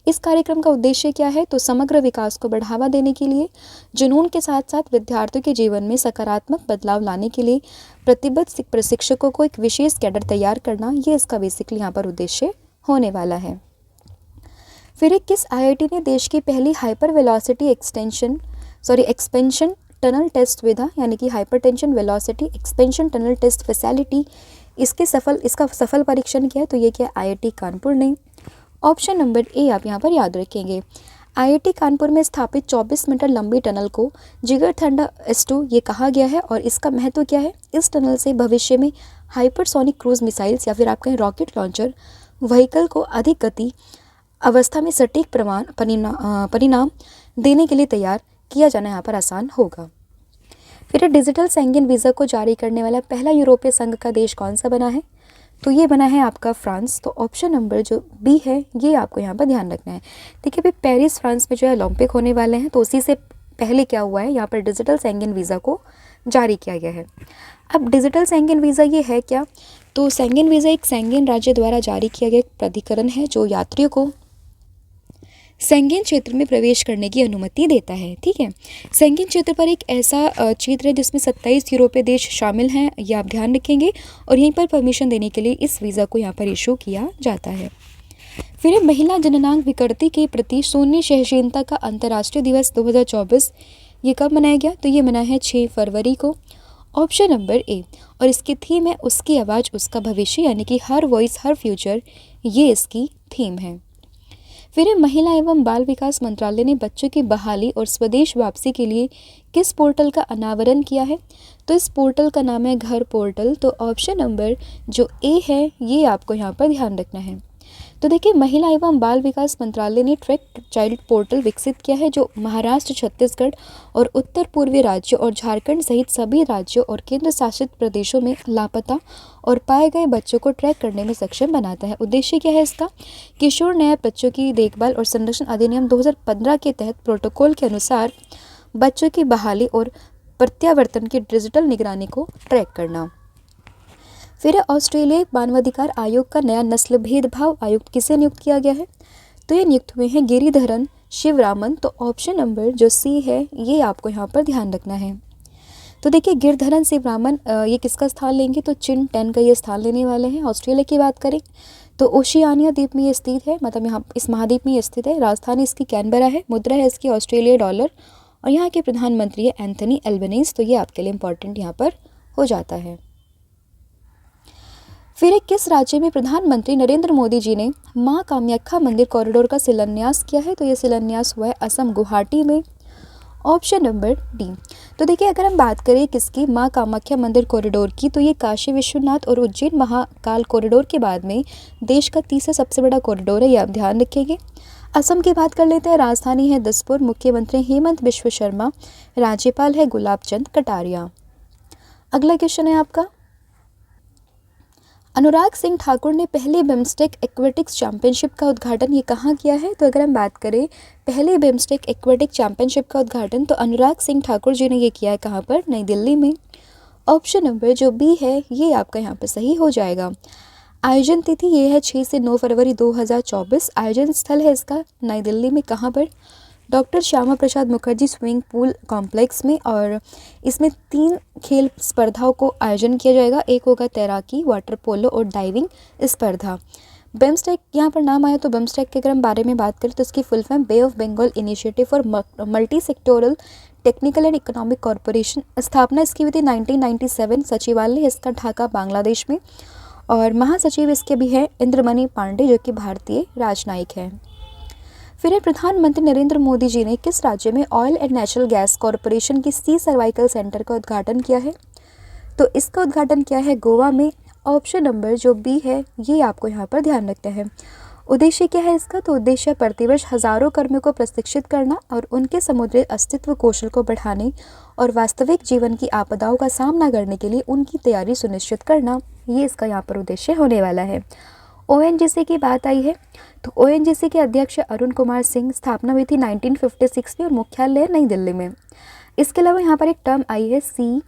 इस कार्यक्रम का उद्देश्य क्या है? तो समग्र विकास को बढ़ावा देने के लिए, जुनून के साथ साथ विद्यार्थियों के जीवन में सकारात्मक बदलाव लाने के लिए प्रतिबद्ध प्रशिक्षकों को एक विशेष कैडर तैयार करना, ये इसका बेसिकली यहाँ पर उद्देश्य होने वाला है। फिर किस आईआईटी ने देश की पहली hyper velocity expansion tunnel test सुविधा, यानी कि hypertension velocity expansion tunnel test facility, इसका सफल परीक्षण किया है? तो ये क्या? आईआईटी कानपुर ने। ऑप्शन नंबर ए आप यहाँ पर याद रखेंगे। आईआईटी कानपुर में स्थापित 24 मीटर लंबी टनल को जिगर थंडा S2 ये कहा गया है। और इसका महत्व क्या है? इस टनल से भविष्य में हाइपरसोनिक क्रूज मिसाइल्स या फिर आप कहें रॉकेट लॉन्चर व्हीकल को अधिक गति अवस्था में सटीक परिणाम देने के लिए तैयार किया जाना यहाँ पर आसान होगा। फिर डिजिटल शेंगेन वीज़ा को जारी करने वाला पहला यूरोपीय संघ का देश कौन सा बना है? तो ये बना है आपका फ्रांस। तो ऑप्शन नंबर जो बी है ये आपको यहाँ पर ध्यान रखना है। देखिए, अभी पेरिस फ्रांस में जो है ओलंपिक होने वाले हैं, तो उसी से पहले क्या हुआ है, यहाँ पर डिजिटल शेंगेन वीज़ा को जारी किया गया है। अब डिजिटल शेंगेन वीज़ा ये है क्या? तो शेंगेन वीज़ा एक शेंगेन राज्य द्वारा जारी किया गया एक प्राधिकरण है जो यात्रियों को शेंगेन क्षेत्र में प्रवेश करने की अनुमति देता है। ठीक है, शेंगेन क्षेत्र पर एक ऐसा क्षेत्र है जिसमें 27 यूरोपीय देश शामिल हैं, ये आप ध्यान रखेंगे। और यहीं पर परमिशन देने के लिए इस वीज़ा को यहाँ पर इशू किया जाता है। फिर महिला जननांग विकृति के प्रति शून्य सहनशीलता का अंतर्राष्ट्रीय दिवस 2024 ये कब मनाया गया? तो ये मना है 6 फरवरी को। Option number A. और इसकी थीम है उसकी आवाज़ उसका भविष्य, यानी कि हर वॉइस हर फ्यूचर, ये इसकी थीम है। फिर महिला एवं बाल विकास मंत्रालय ने बच्चों की बहाली और स्वदेश वापसी के लिए किस पोर्टल का अनावरण किया है? तो इस पोर्टल का नाम है घर पोर्टल। तो ऑप्शन नंबर जो ए है ये आपको यहाँ पर ध्यान रखना है। तो देखिए, महिला एवं बाल विकास मंत्रालय ने ट्रैक चाइल्ड पोर्टल विकसित किया है जो महाराष्ट्र, छत्तीसगढ़ और उत्तर पूर्वी राज्यों और झारखंड सहित सभी राज्यों और केंद्र शासित प्रदेशों में लापता और पाए गए बच्चों को ट्रैक करने में सक्षम बनाता है। उद्देश्य क्या है इसका? किशोर न्याय बच्चों की देखभाल और संरक्षण अधिनियम 2015 के तहत प्रोटोकॉल के अनुसार बच्चों की बहाली और प्रत्यावर्तन की डिजिटल निगरानी को ट्रैक करना। फिर ऑस्ट्रेलिया मानवाधिकार आयोग का नया नस्ल भेदभाव आयुक्त किसे नियुक्त किया गया है? तो ये नियुक्त हुए हैं गिरिधरन शिवरामन। तो ऑप्शन नंबर जो सी है ये आपको यहाँ पर ध्यान रखना है। तो देखिए, गिरिधरन शिवरामन ये किसका स्थान लेंगे? तो चिन 10 का ये स्थान लेने वाले हैं। ऑस्ट्रेलिया की बात करें तो ओशियानिया द्वीप में ये स्थित है, मतलब यहाँ इस महाद्वीप में ये स्थित है। राजधानी इसकी कैनबरा है, मुद्रा है इसकी ऑस्ट्रेलिया डॉलर, और यहाँ के प्रधानमंत्री है एंथनी एल्बनीज। तो ये आपके लिए इंपॉर्टेंट यहाँ पर हो जाता है। फिर किस राज्य में प्रधानमंत्री नरेंद्र मोदी जी ने मां कामाख्या मंदिर कॉरिडोर का शिलान्यास किया है? तो ये शिलान्यास हुआ है असम गुवाहाटी में। Option number D. तो देखिए, अगर हम बात करें किसकी, मां कामाख्या मंदिर कॉरिडोर की, तो ये काशी विश्वनाथ और उज्जैन महाकाल कॉरिडोर के बाद में देश का तीसरा सबसे बड़ा कॉरिडोर है, ये आप ध्यान रखेंगे। असम की बात कर लेते हैं। राजधानी है दिसपुर, मुख्यमंत्री हेमंत बिश्व शर्मा, राज्यपाल है गुलाब चंद कटारिया। अगला क्वेश्चन है आपका, अनुराग सिंह ठाकुर ने पहले बिम्स्टेक एक्वेटिक्स चैंपियनशिप का उद्घाटन ये कहाँ किया है? तो अगर हम बात करें पहले बिम्स्टेक एक्वेटिक चैंपियनशिप का उद्घाटन तो अनुराग सिंह ठाकुर जी ने ये किया है कहाँ पर? नई दिल्ली में। ऑप्शन नंबर जो बी है ये आपका यहाँ पर सही हो जाएगा। आयोजन तिथि ये है 6 से 9 फरवरी 2024। आयोजन स्थल है इसका नई दिल्ली में। कहाँ पर? Doctor Shyama Prasad Mukherjee swimming pool complex में। और इसमें 3 खेल स्पर्धाओं को आयोजन किया जाएगा। एक होगा तैराकी, वाटर पोलो और डाइविंग स्पर्धा। बिम्स्टेक यहाँ पर नाम आया तो बिम्स्टेक के अगर हम बारे में बात करें तो इसकी full form bay of Bengal initiative for multi sectoral technical and economic corporation. स्थापना इसकी हुई थी 1997। सचिवालय इसका ढाका बांग्लादेश में। और महासचिव इसके भी है इंद्रमणि पांडे जो कि भारतीय राजनयिक हैं। फिर प्रधानमंत्री नरेंद्र मोदी जी ने किस राज्य में oil and natural gas corporation की सी सर्वाइकल सेंटर का उद्घाटन किया है? तो इसका उद्घाटन किया है गोवा में। ऑप्शन नंबर जो बी है ये आपको यहाँ पर ध्यान रखना है। उद्देश्य क्या है इसका? तो उद्देश्य प्रतिवर्ष हजारों कर्मियों को प्रशिक्षित करना और उनके समुद्री अस्तित्व कौशल को बढ़ाने और वास्तविक जीवन की आपदाओं का सामना करने के लिए उनकी तैयारी सुनिश्चित करना, ये इसका यहाँ पर उद्देश्य होने वाला है। ओएनजीसी की बात आई है तो ओएनजीसी के अध्यक्ष अरुण कुमार सिंह। स्थापना हुई थी 1956 में और मुख्यालय नई दिल्ली में। इसके अलावा यहाँ पर एक टर्म आई है सी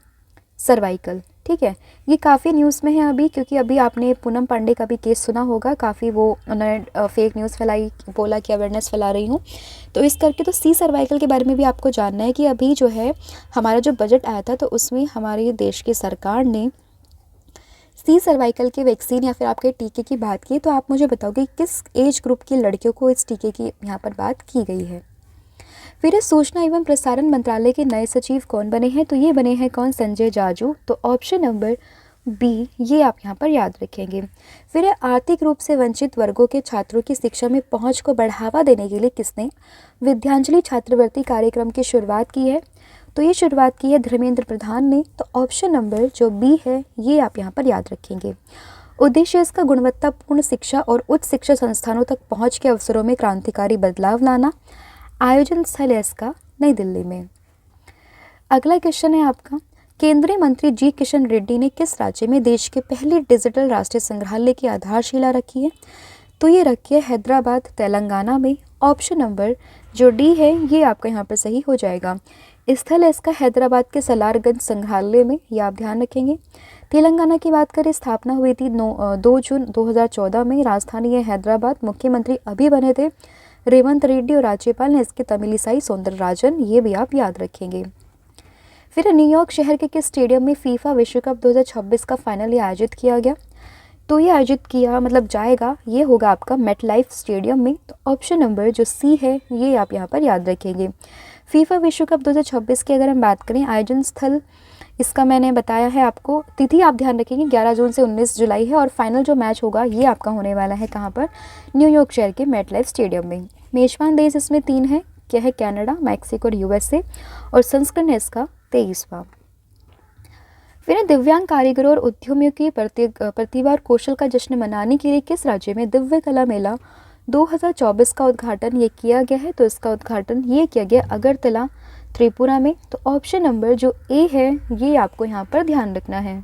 सर्वाइकल। ठीक है, ये काफ़ी न्यूज़ में है अभी, क्योंकि अभी आपने पूनम पांडे का भी केस सुना होगा। काफ़ी वो उन्होंने फेक न्यूज़ फैलाई, बोला कि अवेयरनेस फैला रही हूँ, तो इस करके तो सी सर्वाइकल के बारे में भी आपको जानना है कि अभी जो है हमारा जो बजट आया था तो उसमें हमारे देश की सरकार ने सी सर्वाइकल के वैक्सीन या फिर आपके टीके की बात की। तो आप मुझे बताओगे किस एज ग्रुप की लड़कियों को इस टीके की यहाँ पर बात की गई है। फिर सूचना एवं प्रसारण मंत्रालय के नए सचिव कौन बने हैं? तो ये बने हैं कौन? संजय जाजू। तो ऑप्शन नंबर बी ये आप यहाँ पर याद रखेंगे। फिर आर्थिक रूप से वंचित वर्गों के छात्रों की शिक्षा में पहुँच को बढ़ावा देने के लिए किसने विद्यांजलि छात्रवृत्ति कार्यक्रम की शुरुआत की है? तो ये शुरुआत की है धर्मेंद्र प्रधान ने। तो ऑप्शन नंबर जो बी है ये आप यहाँ पर याद रखेंगे। उद्देश्य इसका गुणवत्तापूर्ण शिक्षा और उच्च शिक्षा संस्थानों तक पहुँच के अवसरों में क्रांतिकारी बदलाव लाना। आयोजन स्थल है इसका नई दिल्ली में। अगला क्वेश्चन है आपका, केंद्रीय मंत्री जी किशन रेड्डी ने किस राज्य में देश के पहले डिजिटल राष्ट्रीय संग्रहालय की आधारशिला रखी है? तो ये रखी है हैदराबाद तेलंगाना में। ऑप्शन नंबर जो डी है ये आपका यहाँ पर सही हो जाएगा। स्थल है इसका हैदराबाद के सलारगंज संग्रहालय में, ये आप ध्यान रखेंगे। तेलंगाना की बात करें, स्थापना हुई थी 2 जून 2014 में। राजधानी है हैदराबाद। मुख्यमंत्री अभी बने थे रेवंत रेड्डी और राज्यपाल ने इसके तमिलिसाई सौंदरराजन, ये भी आप याद रखेंगे। फिर न्यूयॉर्क शहर के किस स्टेडियम में फीफा विश्व कप 2026 का फाइनल आयोजित किया गया? तो ये आयोजित किया जाएगा, ये होगा आपका मेटलाइफ स्टेडियम में। तो ऑप्शन नंबर जो सी है ये आप यहाँ पर याद रखेंगे। फीफा विश्व कप 2026 की अगर हम बात करें, आयोजन स्थल इसका मैंने बताया है आपको। तिथि आप ध्यान रखेंगे 11 जून से 19 जुलाई है। और फाइनल जो मैच होगा ये आपका होने वाला है कहाँ पर? न्यूयॉर्क शहर के मेटलाइफ स्टेडियम में। मेजबान देश इसमें 3 है, क्या है? कनाडा, मैक्सिको और यूएसए। और संस्करण है इसका 23वां। फिर दिव्यांग कारीगरों और उद्यमियों की प्रतिभा और कौशल का जश्न मनाने के लिए किस राज्य में दिव्य कला मेला 2024 का उद्घाटन ये किया गया है? तो इसका उद्घाटन ये किया गया अगरतला त्रिपुरा में। तो ऑप्शन नंबर जो ए है ये आपको यहाँ पर ध्यान रखना है।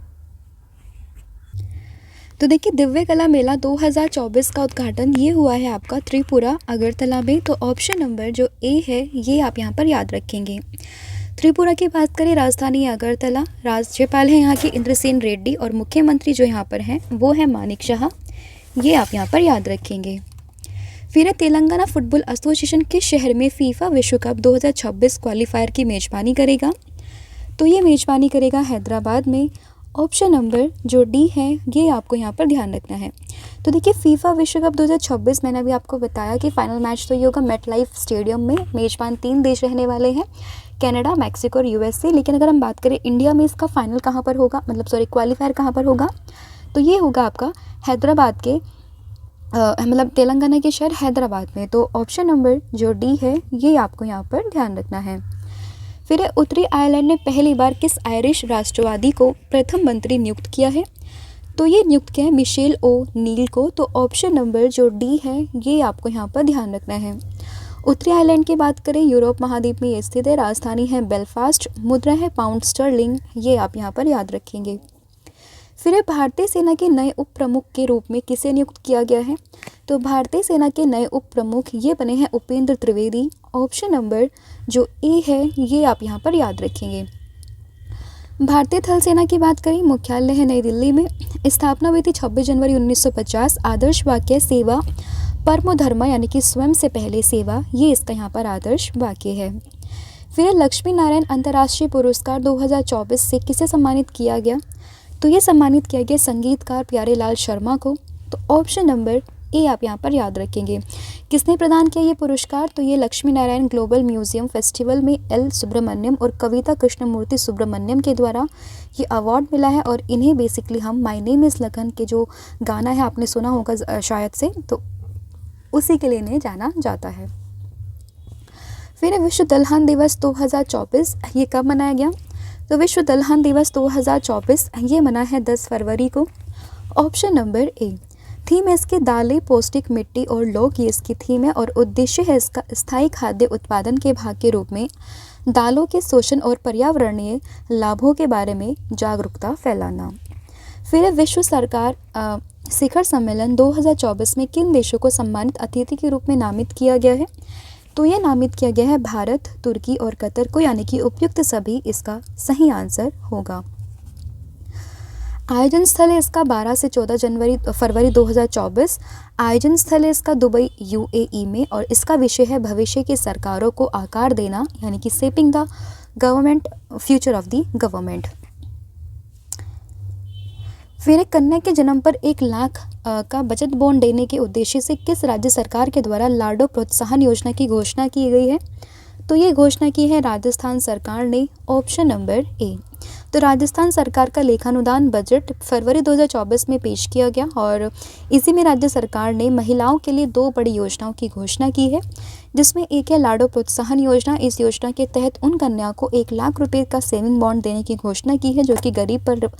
तो देखिए दिव्य कला मेला 2024 का उद्घाटन ये हुआ है आपका त्रिपुरा अगरतला में। तो ऑप्शन नंबर जो ए है ये आप यहाँ पर याद रखेंगे। त्रिपुरा की बात करें, राजधानी अगरतला। राज्यपाल हैं यहाँ की इंद्रसेन रेड्डी और मुख्यमंत्री जो यहाँ पर हैं वो है मानिक शाह, ये आप यहाँ पर याद रखेंगे। फिर तेलंगाना फुटबॉल एसोसिएशन किस शहर में फीफा विश्व कप 2026 क्वालिफायर की मेजबानी करेगा? तो ये मेजबानी करेगा हैदराबाद में। ऑप्शन नंबर जो डी है ये आपको यहाँ पर ध्यान रखना है। तो देखिए फीफा विश्व कप 2026 मैंने अभी आपको बताया कि फाइनल मैच तो ये होगा मेटलाइफ स्टेडियम में। मेजबान 3 देश रहने वाले हैं, कनाडा, मैक्सिको और यूएसए। लेकिन अगर हम बात करें इंडिया में इसका फाइनल कहाँ पर होगा, क्वालिफायर कहाँ पर होगा? तो ये होगा आपका हैदराबाद के तेलंगाना के शहर हैदराबाद में। तो ऑप्शन नंबर जो डी है ये आपको यहाँ पर ध्यान रखना है। फिर उत्तरी आयरलैंड ने पहली बार किस आयरिश राष्ट्रवादी को प्रथम मंत्री नियुक्त किया है? तो ये नियुक्त किया है मिशेल ओ नील को। तो ऑप्शन नंबर जो डी है ये आपको यहाँ पर ध्यान रखना है। उत्तरी आयरलैंड की बात करें, यूरोप महाद्वीप में ये स्थित है। राजधानी है बेलफास्ट, मुद्रा है पाउंड स्टर्लिंग, ये आप यहाँ पर याद रखेंगे। फिर भारतीय सेना के नए उप प्रमुख के रूप में किसे नियुक्त किया गया है? तो भारतीय सेना के नए उप प्रमुख ये बने हैं उपेंद्र त्रिवेदी। ऑप्शन नंबर जो ए है ये आप यहाँ पर याद रखेंगे। भारतीय थल सेना की बात करें, मुख्यालय है नई दिल्ली में। स्थापना हुई थी 26 जनवरी 1950। आदर्श वाक्य सेवा परमो धर्म यानी कि स्वयं से पहले सेवा, ये इसका यहाँ पर आदर्श वाक्य है। फिर लक्ष्मी नारायण अंतर्राष्ट्रीय पुरस्कार 2024 से किसे सम्मानित किया गया? तो ये सम्मानित किया गया संगीतकार प्यारेलाल शर्मा को। तो ऑप्शन नंबर ए आप यहाँ पर याद रखेंगे। किसने प्रदान किया ये पुरस्कार? तो ये Lakshmi Narayan global museum festival में एल सुब्रमण्यम और कविता कृष्णमूर्ति सुब्रमण्यम के द्वारा ये अवार्ड मिला है। और इन्हें बेसिकली हम माय नेम इज़ लगन के जो गाना है आपने सुना होगा शायद से, तो उसी के लिए इन्हें जाना जाता है। फिर विश्व दलहन दिवस 2024 ये कब मनाया गया? तो विश्व दलहन दिवस 2024 ये मना है 10 फरवरी को। Option number A. थीम है इसकी दालें, पौष्टिक, मिट्टी और लोग, ये इसकी थीम है। और उद्देश्य है इसका स्थायी खाद्य उत्पादन के भाग के रूप में दालों के शोषण और पर्यावरणीय लाभों के बारे में जागरूकता फैलाना। फिर विश्व सरकार शिखर सम्मेलन 2024 में किन देशों को सम्मानित अतिथि के रूप में नामित किया गया है? तो ये नामित किया गया है भारत, तुर्की और कतर को, यानी कि उपयुक्त सभी इसका सही आंसर होगा। आयोजन स्थल है इसका 12 से 14 फरवरी 2024। आयोजन स्थल है इसका दुबई यूएई में। और इसका विषय है भविष्य की सरकारों को आकार देना, यानी कि shaping the government future of the government. फिर एक कन्या के जन्म पर 1 लाख का बचत बॉन्ड देने के उद्देश्य से किस राज्य सरकार के द्वारा लाडो प्रोत्साहन योजना की घोषणा की गई है? तो ये घोषणा की है राजस्थान सरकार ने। Option number A. तो राजस्थान सरकार का लेखानुदान बजट फरवरी 2024 में पेश किया गया। और इसी में राज्य सरकार ने महिलाओं के लिए 2 बड़ी योजनाओं की घोषणा की है, जिसमें एक है लाडो प्रोत्साहन योजना। इस योजना के तहत उन कन्याओं को 1 लाख रुपए का सेविंग बॉन्ड देने की घोषणा की है जो कि गरीब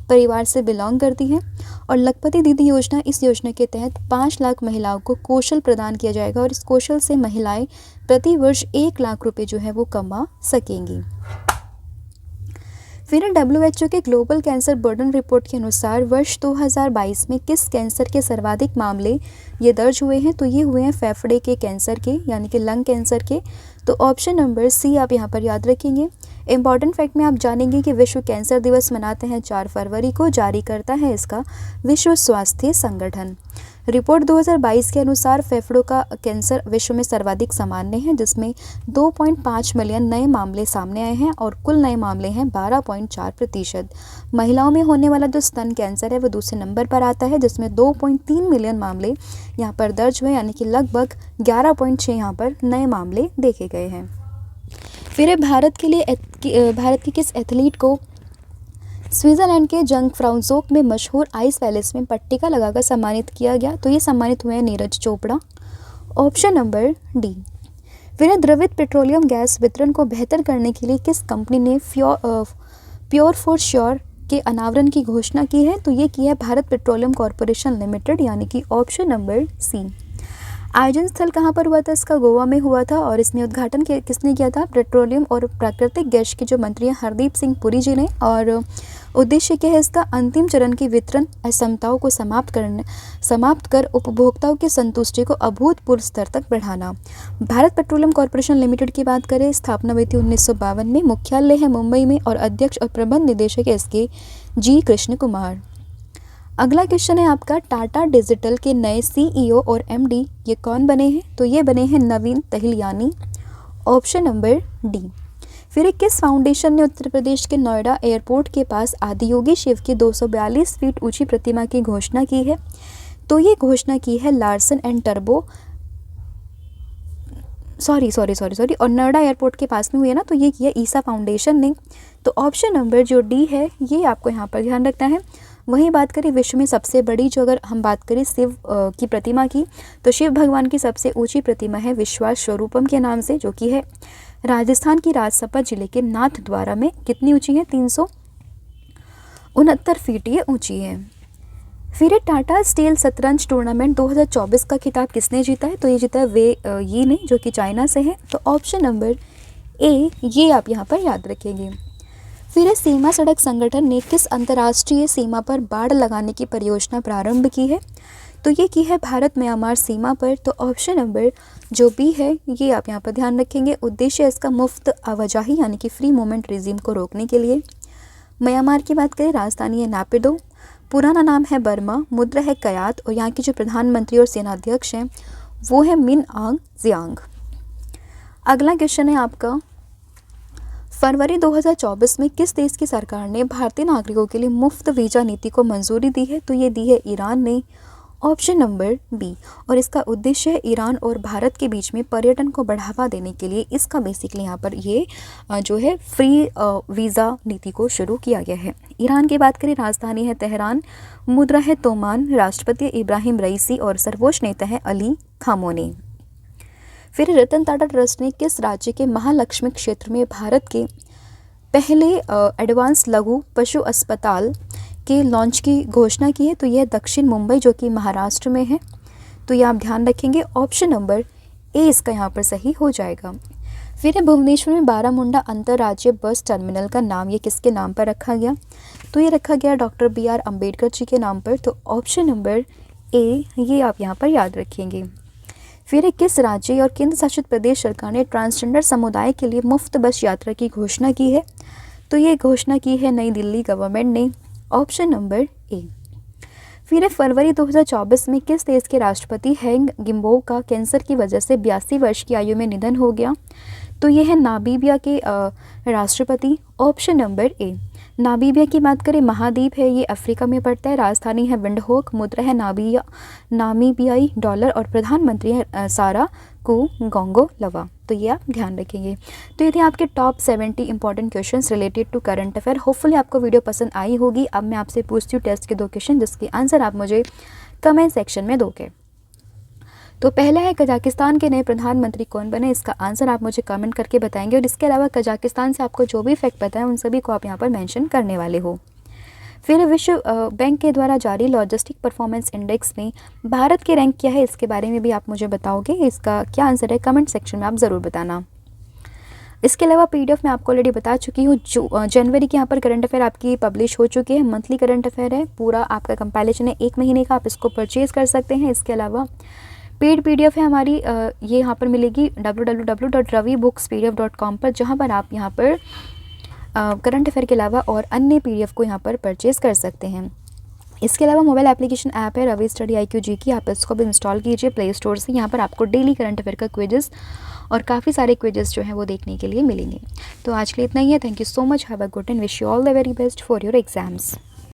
परिवार से बिलोंग करती हैं। और लखपति दीदी योजना, इस योजना के तहत 5 लाख महिलाओं को कौशल प्रदान किया जाएगा और इस कौशल से महिलाएं प्रति वर्ष 1 लाख रुपए जो है वो कमा सकेंगी। फिर WHO के ग्लोबल कैंसर बर्डन रिपोर्ट के अनुसार वर्ष 2022 में किस कैंसर के सर्वाधिक मामले ये दर्ज हुए हैं? तो ये हुए हैं फेफड़े के कैंसर के, यानी कि लंग कैंसर के। तो ऑप्शन नंबर सी आप यहाँ पर याद रखेंगे। इम्पॉर्टेंट फैक्ट में आप जानेंगे कि विश्व कैंसर दिवस मनाते हैं 4 फरवरी को, जारी करता है इसका विश्व स्वास्थ्य संगठन। रिपोर्ट 2022 के अनुसार फेफड़ों का कैंसर विश्व में सर्वाधिक सामान्य है, जिसमें 2.5 मिलियन नए मामले सामने आए हैं और कुल नए मामले हैं 12.4%। महिलाओं में होने वाला जो स्तन कैंसर है वो दूसरे नंबर पर आता है, जिसमें 2.3 मिलियन मामले यहाँ पर दर्ज हुए, यानी कि लगभग 11.6 यहाँ पर नए मामले देखे गए हैं। फिर भारत के किस एथलीट को स्विट्जरलैंड के जंग फ्राउंसोक में मशहूर आइस पैलेस में पट्टिका लगाकर सम्मानित किया गया? तो ये सम्मानित हुए हैं Neeraj Chopra. Option number D. फिर द्रवित पेट्रोलियम गैस वितरण को बेहतर करने के लिए किस कंपनी ने प्योर फॉर श्योर के अनावरण की घोषणा की है? तो ये की है भारत पेट्रोलियम कॉरपोरेशन लिमिटेड, यानी कि ऑप्शन नंबर सी। आयोजन स्थल कहाँ पर हुआ था इसका? गोवा में हुआ था। और इसमें उद्घाटन किसने किया था? पेट्रोलियम और प्राकृतिक गैस के जो मंत्री हैं हरदीप सिंह पुरी जी ने। और उद्देश्य क्या है इसका? अंतिम चरण की वितरण असमताओं को समाप्त कर उपभोक्ताओं की संतुष्टि को अभूतपूर्व स्तर तक बढ़ाना। भारत पेट्रोलियम कॉरपोरेशन लिमिटेड की बात करें, स्थापना हुई थी 1952 में। मुख्यालय है मुंबई में और अध्यक्ष और प्रबंध निदेशक है इसके जी कृष्ण कुमार। अगला क्वेश्चन है आपका, टाटा डिजिटल के नए CEO और MD ये कौन बने हैं? तो ये बने हैं Naveen Tahiliani. Option number D. फिर किस फाउंडेशन ने उत्तर प्रदेश के नोएडा एयरपोर्ट के पास आदियोगी शिव की 242 फीट ऊंची प्रतिमा की घोषणा की है? तो ये घोषणा की है लार्सन एंड टर्बो सॉरी और नोएडा एयरपोर्ट के पास में हुई है ना, तो ये किया ईसा फाउंडेशन ने। तो ऑप्शन नंबर जो डी है ये आपको यहाँ पर ध्यान रखना है। वहीं बात करें विश्व में सबसे बड़ी, जो अगर हम बात करें शिव की प्रतिमा की, तो शिव भगवान की सबसे ऊंची प्रतिमा है विश्वास स्वरूपम के नाम से, जो कि है राजस्थान की राजसपा जिले के नाथद्वारा में। कितनी ऊंची है? 369 फीट ये ऊंची है। फिर टाटा स्टील शतरंज टूर्नामेंट 2024 का खिताब किसने जीता है? तो ये जीता है ये ने, जो कि चाइना से है। तो ऑप्शन नंबर ए ये आप यहाँ पर याद रखेंगे। फिर है सीमा सड़क संगठन ने किस अंतर्राष्ट्रीय सीमा पर बाड़ लगाने की परियोजना प्रारंभ की है? तो ये की है भारत म्यांमार सीमा पर। तो ऑप्शन नंबर जो बी है ये आप यहाँ पर ध्यान रखेंगे। उद्देश्य इसका मुफ्त आवाजाही यानी कि फ्री मूवमेंट रिजीम को रोकने के लिए। म्यांमार की बात करें, राजधानी है नेपिडो, पुराना नाम है बर्मा, मुद्रा है कयात और यहाँ की जो प्रधानमंत्री और सेनाध्यक्ष हैं वो है मिन आंग ज़ियांग। अगला क्वेश्चन है आपका, फरवरी 2024 में किस देश की सरकार ने भारतीय नागरिकों के लिए मुफ्त वीज़ा नीति को मंजूरी दी है? तो ये दी है ईरान ने, ऑप्शन नंबर बी। और इसका उद्देश्य है ईरान और भारत के बीच में पर्यटन को बढ़ावा देने के लिए इसका बेसिकली यहाँ पर ये जो है फ्री वीज़ा नीति को शुरू किया गया है। ईरान की बात करें, राजधानी है तेहरान, मुद्रा है तोमान, राष्ट्रपति इब्राहिम रईसी और सर्वोच्च नेता है अली खामोनी। फिर रतन टाटा ट्रस्ट ने किस राज्य के महालक्ष्मी क्षेत्र में भारत के पहले एडवांस लघु पशु अस्पताल के लॉन्च की घोषणा की है? तो यह दक्षिण मुंबई जो कि महाराष्ट्र में है। तो ये आप ध्यान रखेंगे, ऑप्शन नंबर ए इसका यहाँ पर सही हो जाएगा। फिर है भुवनेश्वर में बारामुंडा अंतर्राज्यीय बस टर्मिनल का नाम ये किसके नाम पर रखा गया? तो ये रखा गया डॉक्टर BR अम्बेडकर जी के नाम पर। तो ऑप्शन नंबर ए ये आप यहाँ पर याद रखेंगे। फिर किस राज्य और केंद्र शासित प्रदेश सरकार ने ट्रांसजेंडर समुदाय के लिए मुफ्त बस यात्रा की घोषणा की है? तो ये घोषणा की है नई दिल्ली गवर्नमेंट ने, ऑप्शन नंबर ए। फिर फरवरी 2024 में किस देश के राष्ट्रपति हेंग गिम्बो का कैंसर की वजह से 82 वर्ष की आयु में निधन हो गया? तो ये है नामीबिया के राष्ट्रपति, ऑप्शन नंबर ए। नामीबिया की बात करें, महाद्वीप है, ये अफ्रीका में पड़ता है, राजधानी है विंडहोक, मुद्रा है नामीबियाई डॉलर और प्रधानमंत्री है सारा कुंगोंगो लवा। तो ये आप ध्यान रखेंगे। तो ये थे आपके top 70 important questions related to current affair. Hopefully आपको वीडियो पसंद आई होगी। अब मैं आपसे पूछती हूँ टेस्ट के 2 क्वेश्चन जिसके आंसर आप मुझे कमेंट सेक्शन में दोगे। तो पहला है कजाकिस्तान के नए प्रधानमंत्री कौन बने? इसका आंसर आप मुझे कमेंट करके बताएंगे और इसके अलावा कजाकिस्तान से आपको जो भी फैक्ट पता है उन सभी को आप यहाँ पर मेंशन करने वाले हो। फिर विश्व बैंक के द्वारा जारी लॉजिस्टिक परफॉर्मेंस इंडेक्स में भारत की रैंक क्या है? इसके बारे में भी आप मुझे बताओगे। इसका क्या आंसर है कमेंट सेक्शन में आप ज़रूर बताना। इसके अलावा PDF मैं आपको ऑलरेडी बता चुकी हूँ। जो जनवरी के यहाँ पर करंट अफेयर आपकी पब्लिश हो चुकी है। मंथली करंट अफेयर है, पूरा आपका कंपाइलेशन है 1 महीने का, आप इसको परचेज़ कर सकते हैं। इसके अलावा पेड PDF है हमारी, ये यहाँ पर मिलेगी www.ravibooks.pdf.com पर, जहाँ पर आप यहाँ पर करंट अफेयर के अलावा और अन्य PDF को यहाँ पर परचेज़ कर सकते हैं। इसके अलावा मोबाइल एप्लीकेशन ऐप है रवि स्टडी IQ की, आप इसको भी इंस्टॉल कीजिए प्ले स्टोर से। यहाँ पर आपको डेली करंट अफेयर का क्विजेस और काफ़ी सारे क्विजेस जो हैं वो देखने के लिए मिलेंगे। तो आज के लिए इतना ही है। Thank you so much, have a good and wish you all the very best for your exams.